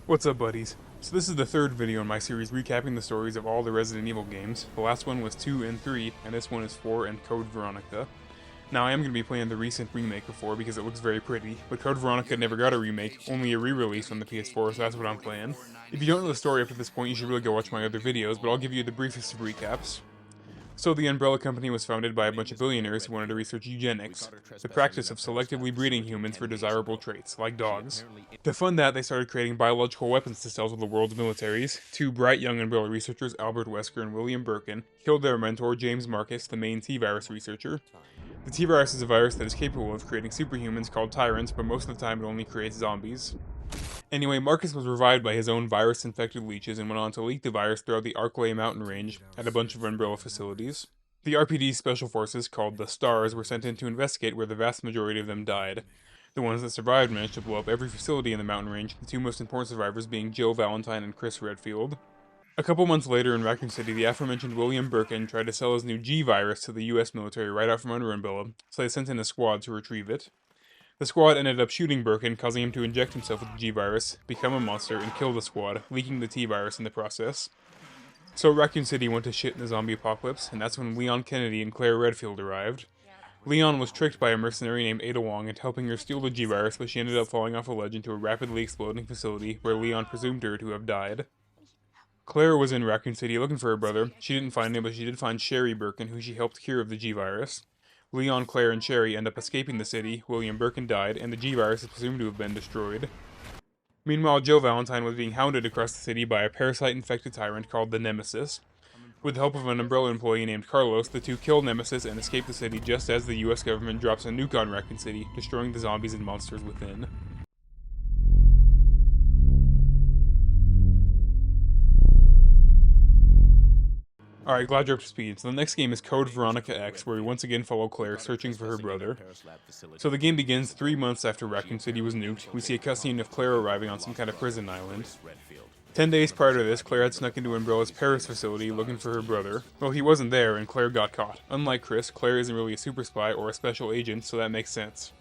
What's up, buddies? So this is the third video in my series recapping the stories of all the Resident Evil games. The last one was 2 and 3, and this one is 4 and Code Veronica. Now I am going to be playing the recent remake of 4 because it looks very pretty, but Code Veronica never got a remake, only a re-release on the PS4, so that's what I'm playing. If you don't know the story up to this point, you should really go watch my other videos, but I'll give you the briefest of recaps. So the Umbrella Company was founded by a bunch of billionaires who wanted to research eugenics, the practice of selectively breeding humans for desirable traits, like dogs. To fund that, they started creating biological weapons to sell to the world's militaries. Two bright young Umbrella researchers, Albert Wesker and William Birkin, killed their mentor, James Marcus, the main T-virus researcher. The T-virus is a virus that is capable of creating superhumans called tyrants, but most of the time it only creates zombies. Anyway, Marcus was revived by his own virus-infected leeches and went on to leak the virus throughout the Arklay mountain range at a bunch of Umbrella facilities. The RPD's special forces, called the Stars, were sent in to investigate where the vast majority of them died. The ones that survived managed to blow up every facility in the mountain range, the two most important survivors being Jill Valentine and Chris Redfield. A couple months later in Raccoon City, the aforementioned William Birkin tried to sell his new G-virus to the US military right out from under Umbrella, so they sent in a squad to retrieve it. The squad ended up shooting Birkin, causing him to inject himself with the G-virus, become a monster, and kill the squad, leaking the T-virus in the process. So Raccoon City went to shit in the zombie apocalypse, and that's when Leon Kennedy and Claire Redfield arrived. Leon was tricked by a mercenary named Ada Wong into helping her steal the G-virus, but she ended up falling off a ledge into a rapidly exploding facility where Leon presumed her to have died. Claire was in Raccoon City looking for her brother. She didn't find him, but she did find Sherry Birkin, who she helped cure of the G-virus. Leon, Claire, and Sherry end up escaping the city, William Birkin died, and the G-virus is presumed to have been destroyed. Meanwhile, Jill Valentine was being hounded across the city by a parasite-infected tyrant called the Nemesis. With the help of an Umbrella employee named Carlos, the two kill Nemesis and escape the city just as the US government drops a nuke on Raccoon City, destroying the zombies and monsters within. Alright, glad you're up to speed. So the next game is Code Veronica X, where we once again follow Claire searching for her brother. So the game begins 3 months after Raccoon City was nuked. We see a cutscene of Claire arriving on some kind of prison island. 10 days prior to this, Claire had snuck into Umbrella's Paris facility looking for her brother. Well, he wasn't there, and Claire got caught. Unlike Chris, Claire isn't really a super spy or a special agent, so that makes sense.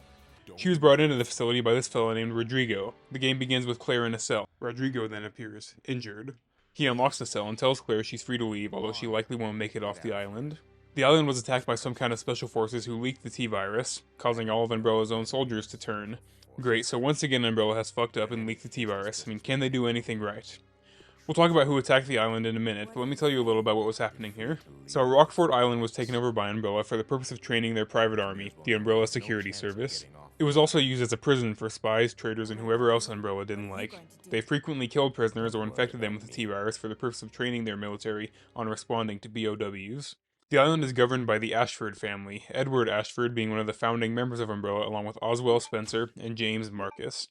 She was brought into the facility by this fella named Rodrigo. The game begins with Claire in a cell. Rodrigo then appears, injured. He unlocks the cell and tells Claire she's free to leave, although she likely won't make it off the island. The island was attacked by some kind of special forces who leaked the T-virus, causing all of Umbrella's own soldiers to turn. Great, so once again Umbrella has fucked up and leaked the T-virus. I mean, can they do anything right? We'll talk about who attacked the island in a minute, but let me tell you a little about what was happening here. So Rockford Island was taken over by Umbrella for the purpose of training their private army, the Umbrella Security Service. It was also used as a prison for spies, traitors, and whoever else Umbrella didn't like. They frequently killed prisoners or infected them with the T-virus for the purpose of training their military on responding to BOWs. The island is governed by the Ashford family, Edward Ashford being one of the founding members of Umbrella along with Oswell Spencer and James Marcus.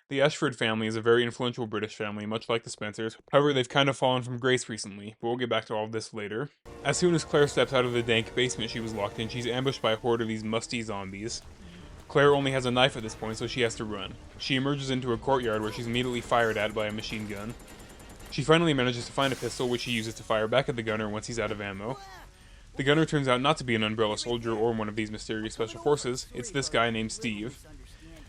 The Ashford family is a very influential British family, much like the Spencers. However, they've kind of fallen from grace recently, but we'll get back to all of this later. As soon as Claire steps out of the dank basement she was locked in, she's ambushed by a horde of these musty zombies. Claire only has a knife at this point, so she has to run. She emerges into a courtyard where she's immediately fired at by a machine gun. She finally manages to find a pistol, which she uses to fire back at the gunner once he's out of ammo. The gunner turns out not to be an Umbrella soldier or one of these mysterious special forces. It's this guy named Steve.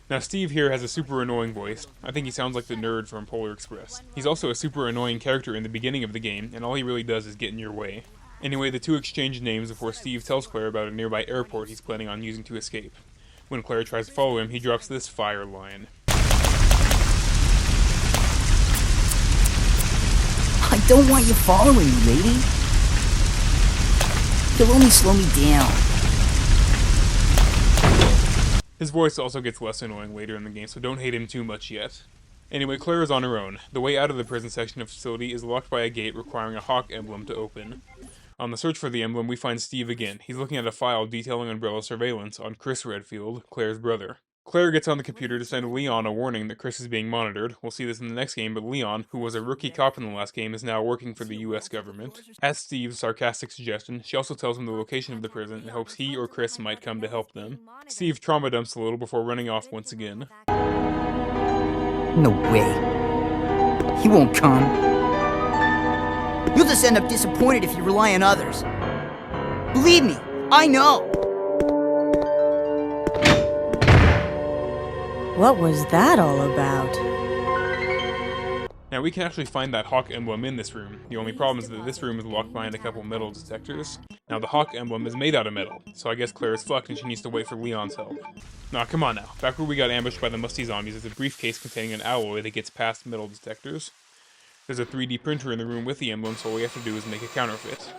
Now Steve here has a super annoying voice. I think he sounds like the nerd from Polar Express. He's also a super annoying character in the beginning of the game, and all he really does is get in your way. Anyway, the two exchange names before Steve tells Claire about a nearby airport he's planning on using to escape. When Claire tries to follow him, he drops this fire line. I don't want you following me, lady. You'll only slow me down. His voice also gets less annoying later in the game, so don't hate him too much yet. Anyway, Claire is on her own. The way out of the prison section of the facility is locked by a gate requiring a hawk emblem to open. On the search for the emblem, we find Steve again. He's looking at a file detailing Umbrella surveillance on Chris Redfield, Claire's brother. Claire gets on the computer to send Leon a warning that Chris is being monitored. We'll see this in the next game, but Leon, who was a rookie cop in the last game, is now working for the US government. At Steve's sarcastic suggestion, she also tells him the location of the prison and hopes he or Chris might come to help them. Steve trauma dumps a little before running off once again. No way. He won't come. You'll just end up disappointed if you rely on others. Believe me, I know. What was that all about? Now we can actually find that hawk emblem in this room. The only problem is that this room is locked behind a couple metal detectors. Now the hawk emblem is made out of metal, so I guess Claire is fucked and she needs to wait for Leon's help. Nah, come on now. Back where we got ambushed by the musty zombies is a briefcase containing an alloy that gets past metal detectors. There's a 3D printer in the room with the emblem, so all we have to do is make a counterfeit.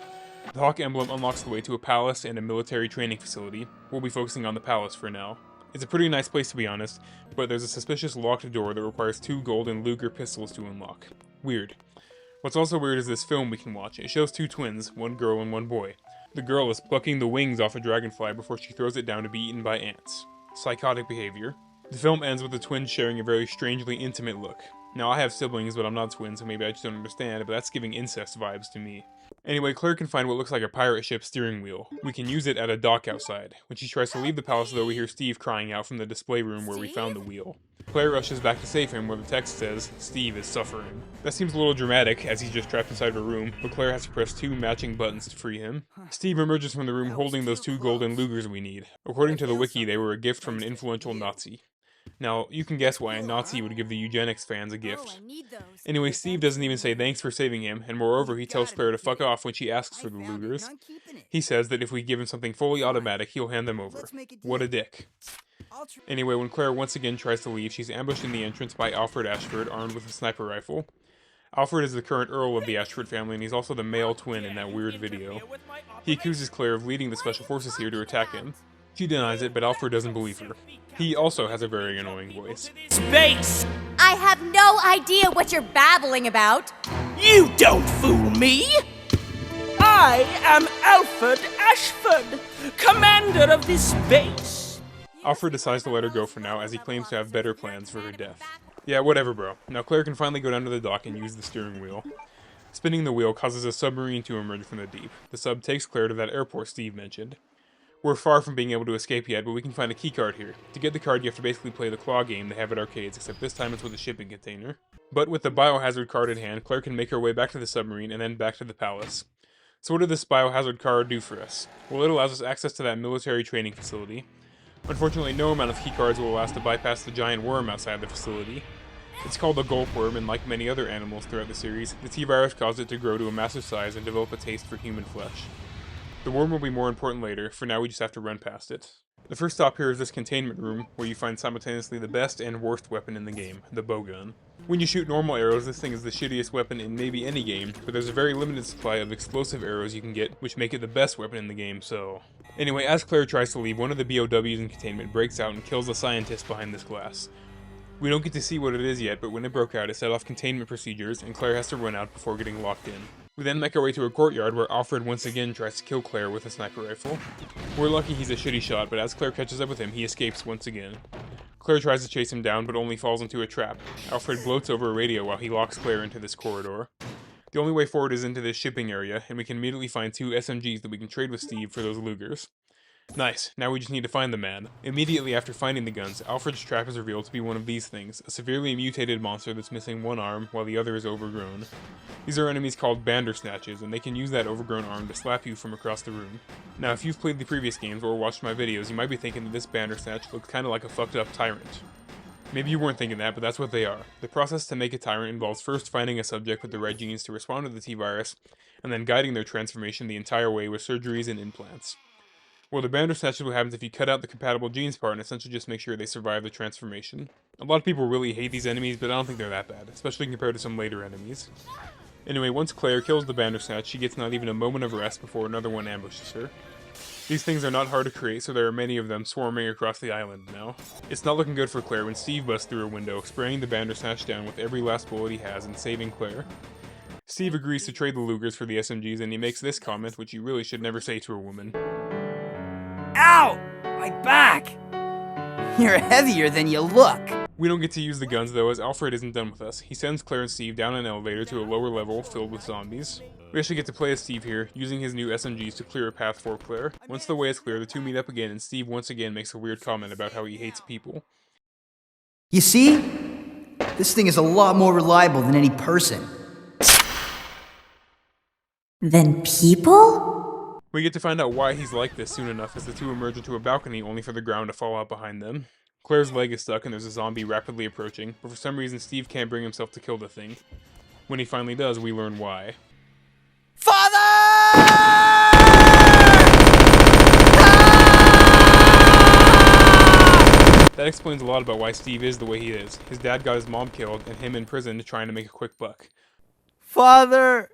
The hawk emblem unlocks the way to a palace and a military training facility. We'll be focusing on the palace for now. It's a pretty nice place to be honest, but there's a suspicious locked door that requires 2 golden Luger pistols to unlock. Weird. What's also weird is this film we can watch. It shows 2 twins, 1 girl and 1 boy. The girl is plucking the wings off a dragonfly before she throws it down to be eaten by ants. Psychotic behavior. The film ends with the twins sharing a very strangely intimate look. Now I have siblings, but I'm not twins, so maybe I just don't understand, but that's giving incest vibes to me. Anyway, Claire can find what looks like a pirate ship steering wheel. We can use it at a dock outside. When she tries to leave the palace though, we hear Steve crying out from the display room where we found the wheel. Claire rushes back to save him where the text says, "Steve is suffering." That seems a little dramatic as he's just trapped inside of a room, but Claire has to press 2 matching buttons to free him. Steve emerges from the room holding those 2 golden Lugers we need. According to the wiki, they were a gift from an influential Nazi. Now, you can guess why a Nazi would give the eugenics fans a gift. Anyway, Steve doesn't even say thanks for saving him, and moreover, he tells Claire to fuck off when she asks for the Lugers. He says that if we give him something fully automatic, he'll hand them over. What a dick. Anyway, when Claire once again tries to leave, she's ambushed in the entrance by Alfred Ashford, armed with a sniper rifle. Alfred is the current Earl of the Ashford family, and he's also the male twin in that weird video. He accuses Claire of leading the special forces here to attack him. She denies it, but Alfred doesn't believe her. He also has a very annoying voice. Space! I have no idea what you're babbling about. You don't fool me! I am Alfred Ashford, commander of this base. Alfred decides to let her go for now, as he claims to have better plans for her death. Yeah, whatever, bro. Now Claire can finally go down to the dock and use the steering wheel. Spinning the wheel causes a submarine to emerge from the deep. The sub takes Claire to that airport Steve mentioned. We're far from being able to escape yet, but we can find a keycard here. To get the card, you have to basically play the claw game they have at arcades, except this time it's with a shipping container. But with the biohazard card in hand, Claire can make her way back to the submarine and then back to the palace. So what did this biohazard card do for us? Well, it allows us access to that military training facility. Unfortunately, no amount of keycards will allow us to bypass the giant worm outside the facility. It's called a gulp worm, and like many other animals throughout the series, the T-virus caused it to grow to a massive size and develop a taste for human flesh. The worm will be more important later, for now we just have to run past it. The first stop here is this containment room, where you find simultaneously the best and worst weapon in the game, the bowgun. When you shoot normal arrows, this thing is the shittiest weapon in maybe any game, but there's a very limited supply of explosive arrows you can get, which make it the best weapon in the game, so... Anyway, as Claire tries to leave, one of the BOWs in containment breaks out and kills the scientist behind this glass. We don't get to see what it is yet, but when it broke out, it set off containment procedures, and Claire has to run out before getting locked in. We then make our way to a courtyard where Alfred once again tries to kill Claire with a sniper rifle. We're lucky he's a shitty shot, but as Claire catches up with him, he escapes once again. Claire tries to chase him down, but only falls into a trap. Alfred gloats over a radio while he locks Claire into this corridor. The only way forward is into this shipping area, and we can immediately find 2 SMGs that we can trade with Steve for those Lugers. Nice, now we just need to find the man. Immediately after finding the guns, Alfred's trap is revealed to be one of these things, a severely mutated monster that's missing one arm while the other is overgrown. These are enemies called Bandersnatches, and they can use that overgrown arm to slap you from across the room. Now if you've played the previous games or watched my videos, you might be thinking that this Bandersnatch looks kinda like a fucked up tyrant. Maybe you weren't thinking that, but that's what they are. The process to make a tyrant involves first finding a subject with the right genes to respond to the T-virus, and then guiding their transformation the entire way with surgeries and implants. Well, the Bandersnatch is what happens if you cut out the compatible genes part and essentially just make sure they survive the transformation. A lot of people really hate these enemies, but I don't think they're that bad, especially compared to some later enemies. Anyway, once Claire kills the Bandersnatch, she gets not even a moment of rest before another one ambushes her. These things are not hard to create, so there are many of them swarming across the island now. It's not looking good for Claire when Steve busts through a window, spraying the Bandersnatch down with every last bullet he has and saving Claire. Steve agrees to trade the Lugers for the SMGs, and he makes this comment, which you really should never say to a woman. Ow! My back! You're heavier than you look. We don't get to use the guns though, as Alfred isn't done with us. He sends Claire and Steve down an elevator to a lower level filled with zombies. We actually get to play as Steve here, using his new SMGs to clear a path for Claire. Once the way is clear, the 2 meet up again, and Steve once again makes a weird comment about how he hates people. You see? This thing is a lot more reliable than any person. Than people? We get to find out why he's like this soon enough as the 2 emerge into a balcony only for the ground to fall out behind them. Claire's leg is stuck and there's a zombie rapidly approaching, but for some reason Steve can't bring himself to kill the thing. When he finally does, we learn why. Father! That explains a lot about why Steve is the way he is. His dad got his mom killed, and him in prison trying to make a quick buck. Father!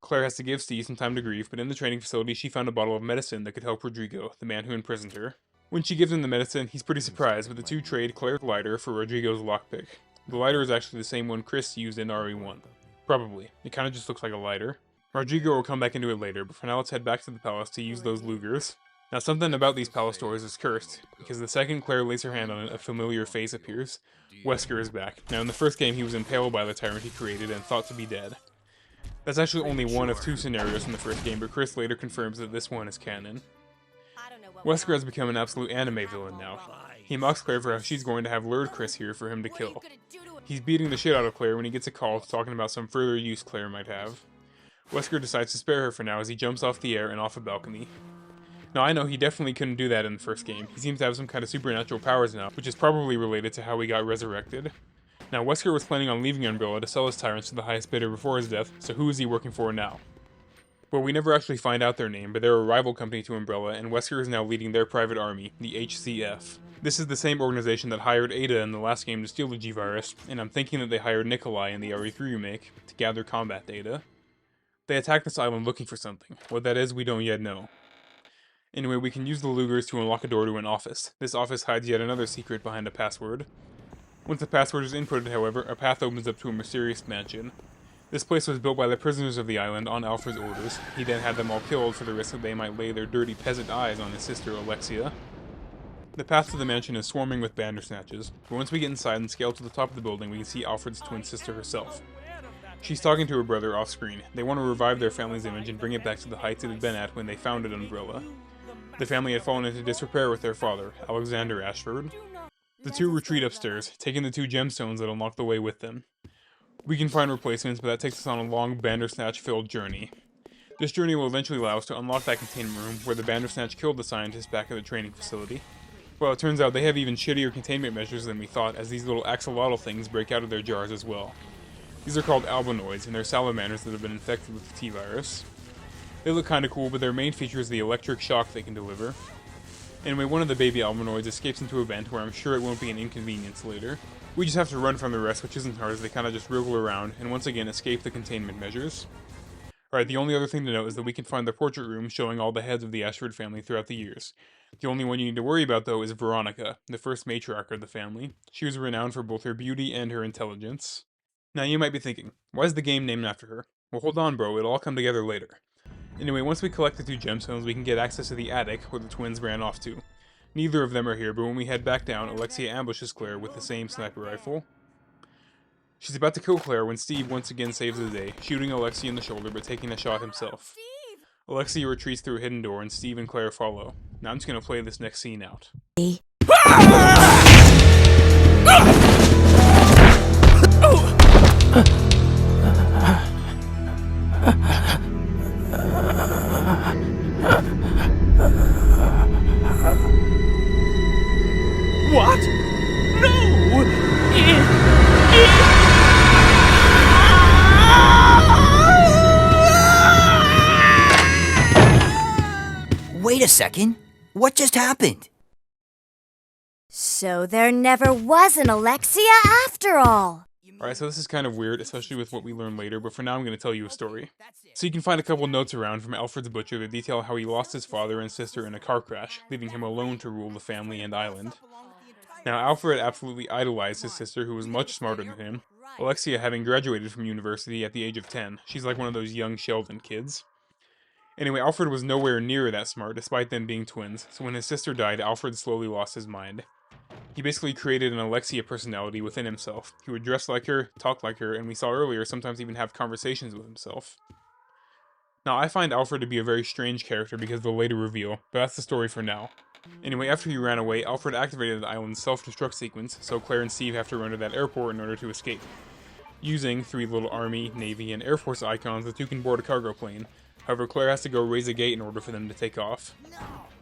Claire has to give Steve some time to grieve, but in the training facility she found a bottle of medicine that could help Rodrigo, the man who imprisoned her. When she gives him the medicine, he's pretty surprised, but the two trade Claire's lighter for Rodrigo's lockpick. The lighter is actually the same one Chris used in RE1. Probably. It kinda just looks like a lighter. Rodrigo will come back into it later, but for now let's head back to the palace to use those Lugers. Now something about these palace doors is cursed, because the second Claire lays her hand on it, a familiar face appears. Wesker is back. Now in the first game he was impaled by the tyrant he created and thought to be dead. That's actually only one of two scenarios from the first game, but Chris later confirms that this one is canon. Wesker has become an absolute anime villain now. He mocks Claire for how she's going to have lured Chris here for him to kill. He's beating the shit out of Claire when he gets a call talking about some further use Claire might have. Wesker decides to spare her for now as he jumps off the air and off a balcony. Now I know he definitely couldn't do that in the first game. He seems to have some kind of supernatural powers now, which is probably related to how he got resurrected. Now Wesker was planning on leaving Umbrella to sell his tyrants to the highest bidder before his death, so who is he working for now? Well, we never actually find out their name, but they're a rival company to Umbrella, and Wesker is now leading their private army, the HCF. This is the same organization that hired Ada in the last game to steal the G-Virus, and I'm thinking that they hired Nikolai in the RE3 remake to gather combat data. They attacked this island looking for something. What that is, we don't yet know. Anyway, we can use the Lugers to unlock a door to an office. This office hides yet another secret behind a password. Once the password is inputted, however, a path opens up to a mysterious mansion. This place was built by the prisoners of the island on Alfred's orders. He then had them all killed for the risk that they might lay their dirty peasant eyes on his sister Alexia. The path to the mansion is swarming with bandersnatches, but once we get inside and scale to the top of the building, we can see Alfred's twin sister herself. She's talking to her brother off-screen. They want to revive their family's image and bring it back to the heights it had been at when they founded Umbrella. The family had fallen into disrepair with their father, Alexander Ashford. The two retreat upstairs, taking the two gemstones that unlock the way with them. We can find replacements, but that takes us on a long Bandersnatch-filled journey. This journey will eventually allow us to unlock that containment room where the Bandersnatch killed the scientists back at the training facility. Well, it turns out they have even shittier containment measures than we thought, as these little axolotl things break out of their jars as well. These are called albinoids, and they're salamanders that have been infected with the T-Virus. They look kinda cool, but their main feature is the electric shock they can deliver. Anyway, one of the baby albinoids escapes into a vent where I'm sure it won't be an inconvenience later. We just have to run from the rest, which isn't hard as they kinda just wriggle around, and once again escape the containment measures. Alright, the only other thing to note is that we can find the portrait room showing all the heads of the Ashford family throughout the years. The only one you need to worry about though is Veronica, the first matriarch of the family. She was renowned for both her beauty and her intelligence. Now you might be thinking, why is the game named after her? Well hold on bro, it'll all come together later. Anyway, once we collect the two gemstones, we can get access to the attic where the twins ran off to. Neither of them are here, but when we head back down, Alexia ambushes Claire with the same sniper rifle. She's about to kill Claire when Steve once again saves the day, shooting Alexia in the shoulder but taking a shot himself. Alexia retreats through a hidden door and Steve and Claire follow. Now I'm just gonna play this next scene out. What? No! Wait a second. What just happened? So there never was an Alexia after all. Alright, so this is kind of weird, especially with what we learn later, but for now I'm going to tell you a story. So you can find a couple notes around from Alfred's butcher that detail how he lost his father and sister in a car crash, leaving him alone to rule the family and island. Now, Alfred absolutely idolized his sister, who was much smarter than him. Alexia having graduated from university at the age of 10. She's like one of those young Sheldon kids. Anyway, Alfred was nowhere near that smart, despite them being twins, so when his sister died, Alfred slowly lost his mind. He basically created an Alexia personality within himself. He would dress like her, talk like her, and we saw earlier sometimes even have conversations with himself. Now, I find Alfred to be a very strange character because of the later reveal, but that's the story for now. Anyway, after he ran away, Alfred activated the island's self-destruct sequence, so Claire and Steve have to run to that airport in order to escape. Using 3 little Army, Navy, and Air Force icons, the two can board a cargo plane. However, Claire has to go raise a gate in order for them to take off.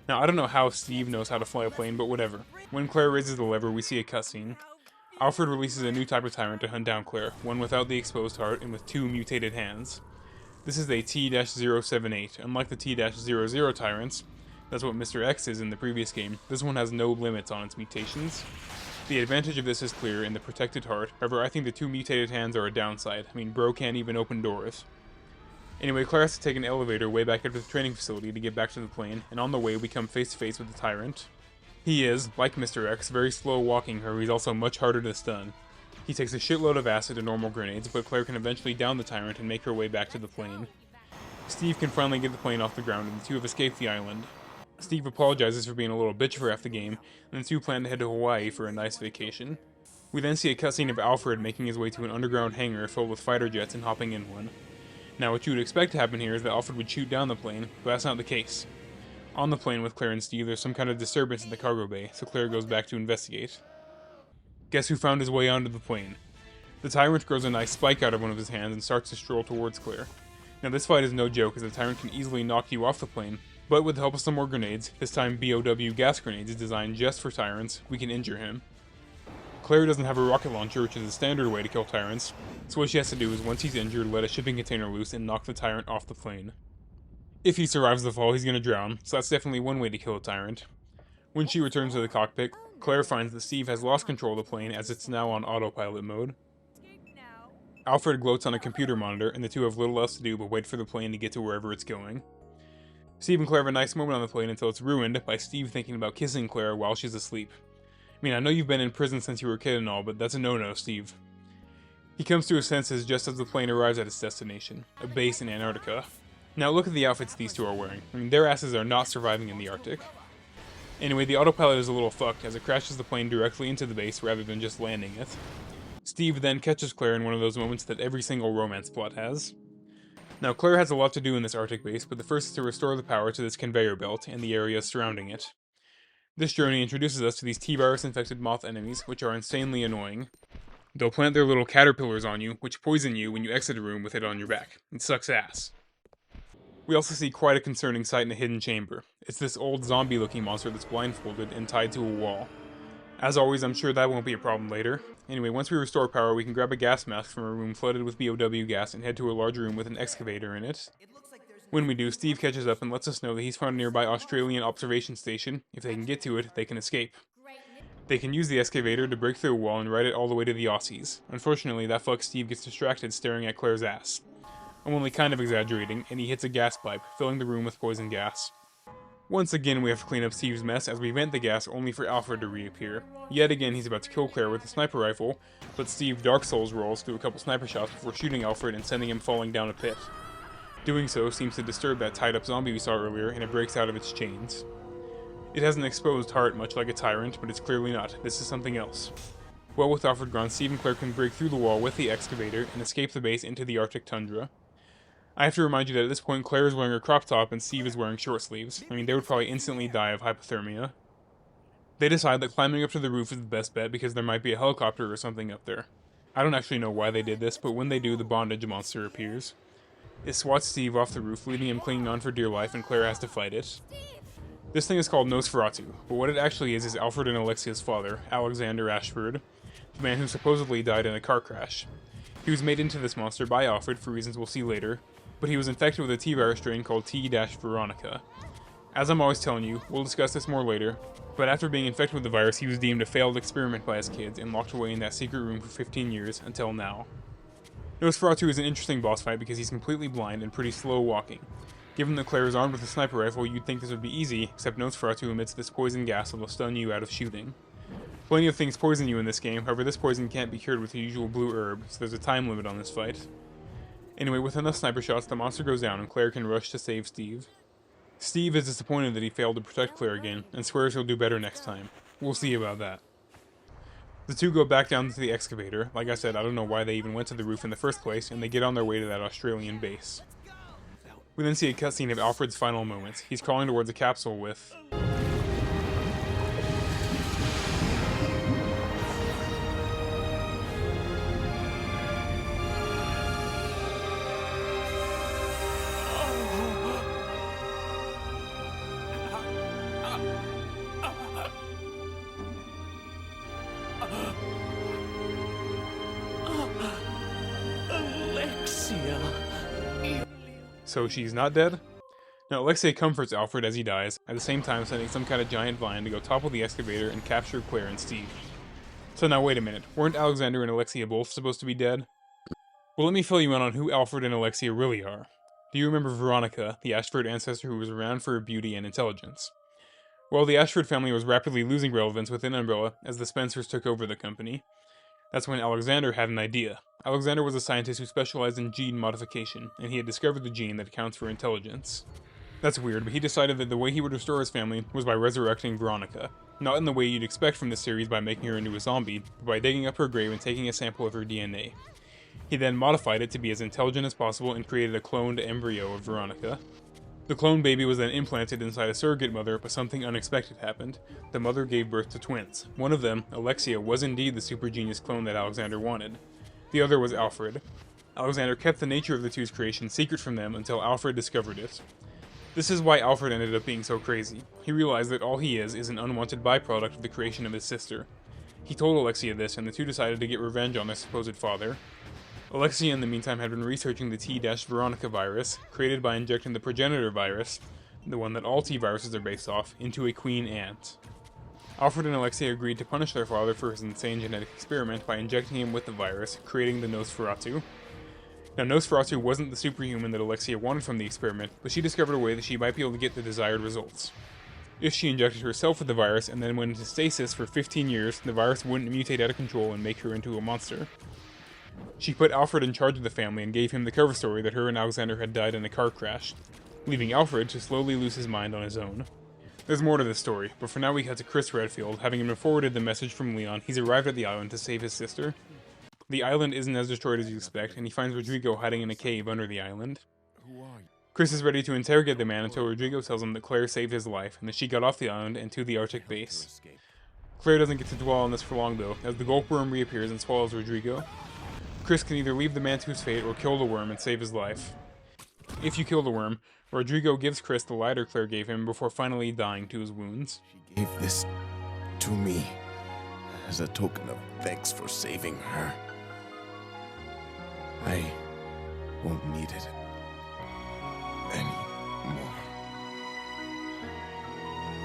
Now, I don't know how Steve knows how to fly a plane, but whatever. When Claire raises the lever, we see a cutscene. Alfred releases a new type of tyrant to hunt down Claire, one without the exposed heart and with 2 mutated hands. This is a T-078. Unlike the T-00 tyrants, that's what Mr. X is in the previous game, this one has no limits on its mutations. The advantage of this is clear in the protected heart, however I think the 2 mutated hands are a downside. I mean, bro can't even open doors. Anyway, Claire has to take an elevator way back up to the training facility to get back to the plane, and on the way we come face to face with the tyrant. He is, like Mr. X, very slow walking, however he's also much harder to stun. He takes a shitload of acid and normal grenades, but Claire can eventually down the tyrant and make her way back to the plane. Steve can finally get the plane off the ground and the two have escaped the island. Steve apologizes for being a little bitch for half the game, and the two plan to head to Hawaii for a nice vacation. We then see a cutscene of Alfred making his way to an underground hangar filled with fighter jets and hopping in one. Now what you would expect to happen here is that Alfred would shoot down the plane, but that's not the case. On the plane with Claire and Steve, there's some kind of disturbance in the cargo bay, so Claire goes back to investigate. Guess who found his way onto the plane? The tyrant grows a nice spike out of one of his hands and starts to stroll towards Claire. Now this fight is no joke, as the tyrant can easily knock you off the plane, but with the help of some more grenades, this time BOW gas grenades designed just for tyrants, we can injure him. Claire doesn't have a rocket launcher, which is a standard way to kill tyrants, so what she has to do is once he's injured, let a shipping container loose and knock the tyrant off the plane. If he survives the fall, he's gonna drown, so that's definitely one way to kill a tyrant. When she returns to the cockpit, Claire finds that Steve has lost control of the plane as it's now on autopilot mode. Alfred gloats on a computer monitor, and the two have little else to do but wait for the plane to get to wherever it's going. Steve and Claire have a nice moment on the plane until it's ruined by Steve thinking about kissing Claire while she's asleep. I mean, I know you've been in prison since you were a kid and all, but that's a no-no, Steve. He comes to his senses just as the plane arrives at its destination, a base in Antarctica. Now look at the outfits these two are wearing. I mean, their asses are not surviving in the Arctic. Anyway, the autopilot is a little fucked as it crashes the plane directly into the base rather than just landing it. Steve then catches Claire in one of those moments that every single romance plot has. Now Claire has a lot to do in this Arctic base, but the first is to restore the power to this conveyor belt and the areas surrounding it. This journey introduces us to these T-virus infected moth enemies, which are insanely annoying. They'll plant their little caterpillars on you, which poison you when you exit a room with it on your back. It sucks ass. We also see quite a concerning sight in a hidden chamber. It's this old zombie-looking monster that's blindfolded and tied to a wall. As always, I'm sure that won't be a problem later. Anyway, once we restore power, we can grab a gas mask from a room flooded with BOW gas and head to a large room with an excavator in it. When we do, Steve catches up and lets us know that he's found a nearby Australian observation station. If they can get to it, they can escape. They can use the excavator to break through a wall and ride it all the way to the Aussies. Unfortunately, that fuck Steve gets distracted staring at Claire's ass. I'm only kind of exaggerating, and he hits a gas pipe, filling the room with poison gas. Once again, we have to clean up Steve's mess as we vent the gas only for Alfred to reappear. Yet again, he's about to kill Claire with a sniper rifle, but Steve Dark Souls rolls through a couple sniper shots before shooting Alfred and sending him falling down a pit. Doing so seems to disturb that tied-up zombie we saw earlier, and it breaks out of its chains. It has an exposed heart, much like a tyrant, but it's clearly not. This is something else. Well, with Alfred gone, Steve and Claire can break through the wall with the excavator and escape the base into the Arctic tundra. I have to remind you that at this point, Claire is wearing a crop top and Steve is wearing short sleeves. I mean, they would probably instantly die of hypothermia. They decide that climbing up to the roof is the best bet because there might be a helicopter or something up there. I don't actually know why they did this, but when they do, the bondage monster appears. It swats Steve off the roof, leaving him clinging on for dear life, and Claire has to fight it. This thing is called Nosferatu, but what it actually is Alfred and Alexia's father, Alexander Ashford, the man who supposedly died in a car crash. He was made into this monster by Alfred for reasons we'll see later, but he was infected with a T-virus strain called T-Veronica. As I'm always telling you, we'll discuss this more later, but after being infected with the virus, he was deemed a failed experiment by his kids and locked away in that secret room for 15 years, until now. Nosferatu is an interesting boss fight because he's completely blind and pretty slow walking. Given that Claire is armed with a sniper rifle, you'd think this would be easy, except Nosferatu emits this poison gas that will stun you out of shooting. Plenty of things poison you in this game, however this poison can't be cured with the usual blue herb, so there's a time limit on this fight. Anyway, with enough sniper shots, the monster goes down and Claire can rush to save Steve. Steve is disappointed that he failed to protect Claire again, and swears he'll do better next time. We'll see about that. The two go back down to the excavator. Like I said, I don't know why they even went to the roof in the first place, and they get on their way to that Australian base. We then see a cutscene of Alfred's final moments. He's crawling towards a capsule with... Alexia. So she's not dead? Now Alexia comforts Alfred as he dies, at the same time sending some kind of giant vine to go topple the excavator and capture Claire and Steve. So now wait a minute, weren't Alexander and Alexia both supposed to be dead? Well, let me fill you in on who Alfred and Alexia really are. Do you remember Veronica, the Ashford ancestor who was renowned for her beauty and intelligence? Well, the Ashford family was rapidly losing relevance within Umbrella as the Spencers took over the company. That's when Alexander had an idea. Alexander was a scientist who specialized in gene modification, and he had discovered the gene that accounts for intelligence. That's weird, but he decided that the way he would restore his family was by resurrecting Veronica. Not in the way you'd expect from this series by making her into a zombie, but by digging up her grave and taking a sample of her DNA. He then modified it to be as intelligent as possible and created a cloned embryo of Veronica. The clone baby was then implanted inside a surrogate mother, but something unexpected happened. The mother gave birth to twins. One of them, Alexia, was indeed the super genius clone that Alexander wanted. The other was Alfred. Alexander kept the nature of the two's creation secret from them until Alfred discovered it. This is why Alfred ended up being so crazy. He realized that all he is an unwanted byproduct of the creation of his sister. He told Alexia this, and the two decided to get revenge on their supposed father. Alexia in the meantime had been researching the T-Veronica virus, created by injecting the progenitor virus, the one that all T-viruses are based off, into a queen ant. Alfred and Alexia agreed to punish their father for his insane genetic experiment by injecting him with the virus, creating the Nosferatu. Now, Nosferatu wasn't the superhuman that Alexia wanted from the experiment, but she discovered a way that she might be able to get the desired results. If she injected herself with the virus and then went into stasis for 15 years, the virus wouldn't mutate out of control and make her into a monster. She put Alfred in charge of the family and gave him the cover story that her and Alexander had died in a car crash, leaving Alfred to slowly lose his mind on his own. There's more to this story, but for now we cut to Chris Redfield. Having been forwarded the message from Leon, he's arrived at the island to save his sister. The island isn't as destroyed as you expect, and he finds Rodrigo hiding in a cave under the island. Chris is ready to interrogate the man until Rodrigo tells him that Claire saved his life, and that she got off the island and to the Arctic base. Claire doesn't get to dwell on this for long though, as the gulp worm reappears and swallows Rodrigo. Chris can either leave the man to his fate or kill the worm and save his life. If you kill the worm, Rodrigo gives Chris the lighter Claire gave him before finally dying to his wounds. She gave this to me as a token of thanks for saving her. I won't need it anymore.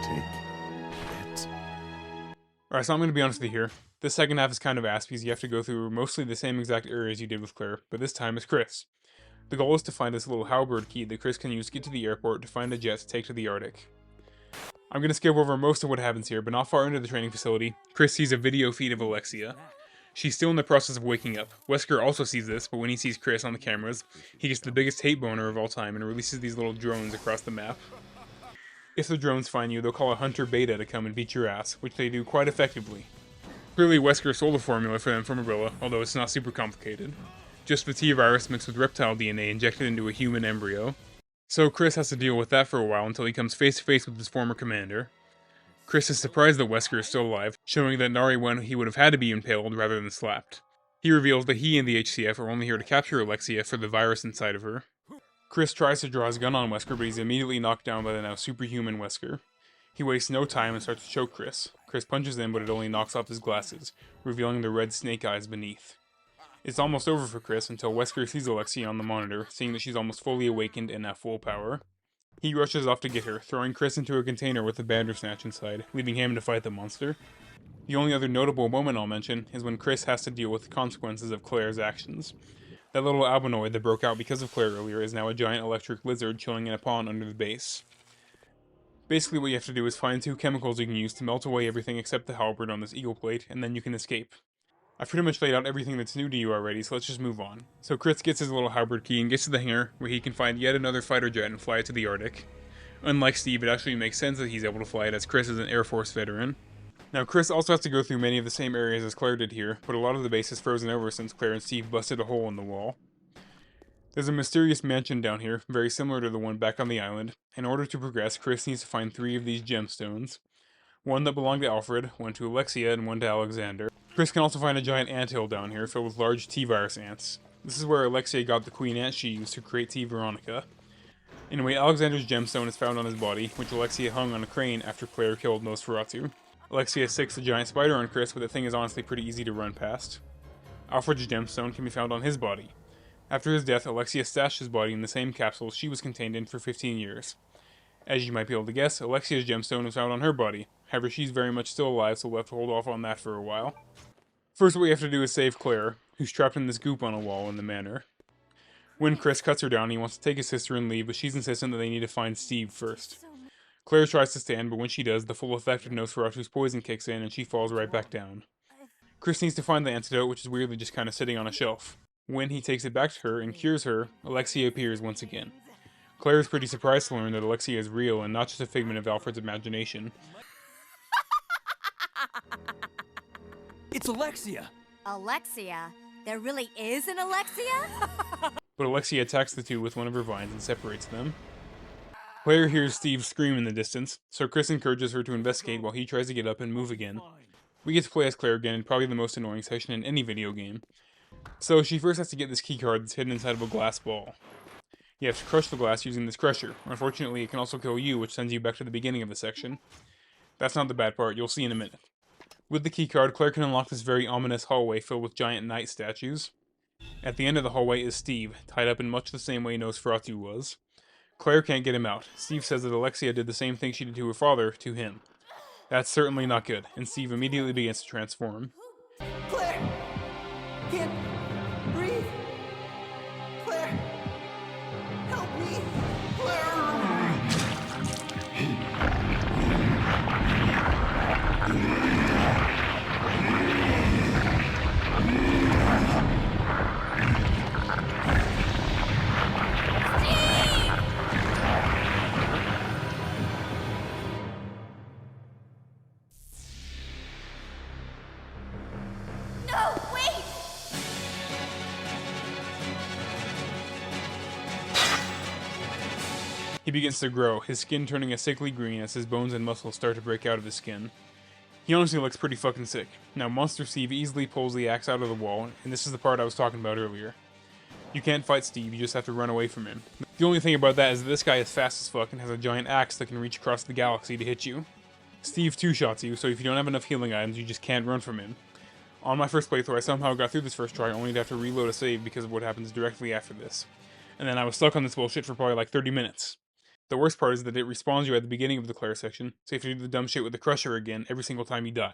Take it. Alright, so I'm going to be honest with you here. This second half is kind of ass because you have to go through mostly the same exact areas you did with Claire, but this time it's Chris. The goal is to find this little halberd key that Chris can use to get to the airport to find a jet to take to the Arctic. I'm going to skip over most of what happens here, but not far into the training facility, Chris sees a video feed of Alexia. She's still in the process of waking up. Wesker also sees this, but when he sees Chris on the cameras, he gets the biggest hate boner of all time and releases these little drones across the map. If the drones find you, they'll call a Hunter Beta to come and beat your ass, which they do quite effectively. Clearly Wesker stole the formula for them from Umbrella, although it's not super complicated. Just the T-virus mixed with reptile DNA injected into a human embryo. So Chris has to deal with that for a while until he comes face to face with his former commander. Chris is surprised that Wesker is still alive, showing that Nari when he would have had to be impaled rather than slapped. He reveals that he and the HCF are only here to capture Alexia for the virus inside of her. Chris tries to draw his gun on Wesker, but he's immediately knocked down by the now superhuman Wesker. He wastes no time and starts to choke Chris. Chris punches him, but it only knocks off his glasses, revealing the red snake eyes beneath. It's almost over for Chris until Wesker sees Alexia on the monitor, seeing that she's almost fully awakened and at full power. He rushes off to get her, throwing Chris into a container with the Bandersnatch inside, leaving him to fight the monster. The only other notable moment I'll mention is when Chris has to deal with the consequences of Claire's actions. That little albinoid that broke out because of Claire earlier is now a giant electric lizard chilling in a pond under the base. Basically what you have to do is find 2 chemicals you can use to melt away everything except the halberd on this eagle plate, and then you can escape. I've pretty much laid out everything that's new to you already, so let's just move on. So Chris gets his little halberd key and gets to the hangar, where he can find yet another fighter jet and fly it to the Arctic. Unlike Steve, it actually makes sense that he's able to fly it, as Chris is an Air Force veteran. Now Chris also has to go through many of the same areas as Claire did here, but a lot of the base is frozen over since Claire and Steve busted a hole in the wall. There's a mysterious mansion down here, very similar to the one back on the island. In order to progress, Chris needs to find 3 of these gemstones. One that belonged to Alfred, one to Alexia, and one to Alexander. Chris can also find a giant anthill down here filled with large T-virus ants. This is where Alexia got the queen ant she used to create T-Veronica. Anyway, Alexander's gemstone is found on his body, which Alexia hung on a crane after Claire killed Nosferatu. Alexia sicks a giant spider on Chris, but the thing is honestly pretty easy to run past. Alfred's gemstone can be found on his body. After his death, Alexia stashed his body in the same capsule she was contained in for 15 years. As you might be able to guess, Alexia's gemstone was found on her body. However, she's very much still alive, so we'll have to hold off on that for a while. First, what we have to do is save Claire, who's trapped in this goop on a wall in the manor. When Chris cuts her down, he wants to take his sister and leave, but she's insistent that they need to find Steve first. Claire tries to stand, but when she does, the full effect of Nosferatu's poison kicks in and she falls right back down. Chris needs to find the antidote, which is weirdly just kind of sitting on a shelf. When he takes it back to her and cures her, Alexia appears once again. Claire is pretty surprised to learn that Alexia is real and not just a figment of Alfred's imagination. It's Alexia! Alexia? There really is an Alexia? But Alexia attacks the two with one of her vines and separates them. Claire hears Steve scream in the distance, so Chris encourages her to investigate while he tries to get up and move again. We get to play as Claire again in probably the most annoying section in any video game. So she first has to get this keycard that's hidden inside of a glass ball. You have to crush the glass using this crusher. Unfortunately, it can also kill you, which sends you back to the beginning of the section. That's not the bad part, you'll see in a minute. With the keycard, Claire can unlock this very ominous hallway filled with giant knight statues. At the end of the hallway is Steve, tied up in much the same way Nosferatu was. Claire can't get him out. Steve says that Alexia did the same thing she did to her father, to him. That's certainly not good, and Steve immediately begins to transform. Claire! Can't breathe! Claire! Help me! No, wait! He begins to grow, his skin turning a sickly green as his bones and muscles start to break out of his skin. He honestly looks pretty fucking sick. Now, Monster Steve easily pulls the axe out of the wall, and this is the part I was talking about earlier. You can't fight Steve, you just have to run away from him. The only thing about that is that this guy is fast as fuck and has a giant axe that can reach across the galaxy to hit you. Steve two-shots you, so if you don't have enough healing items, you just can't run from him. On my first playthrough, I somehow got through this first try only to have to reload a save because of what happens directly after this. And then I was stuck on this bullshit for probably like 30 minutes. The worst part is that it respawns you at the beginning of the Claire section, so you have to do the dumb shit with the Crusher again every single time you die.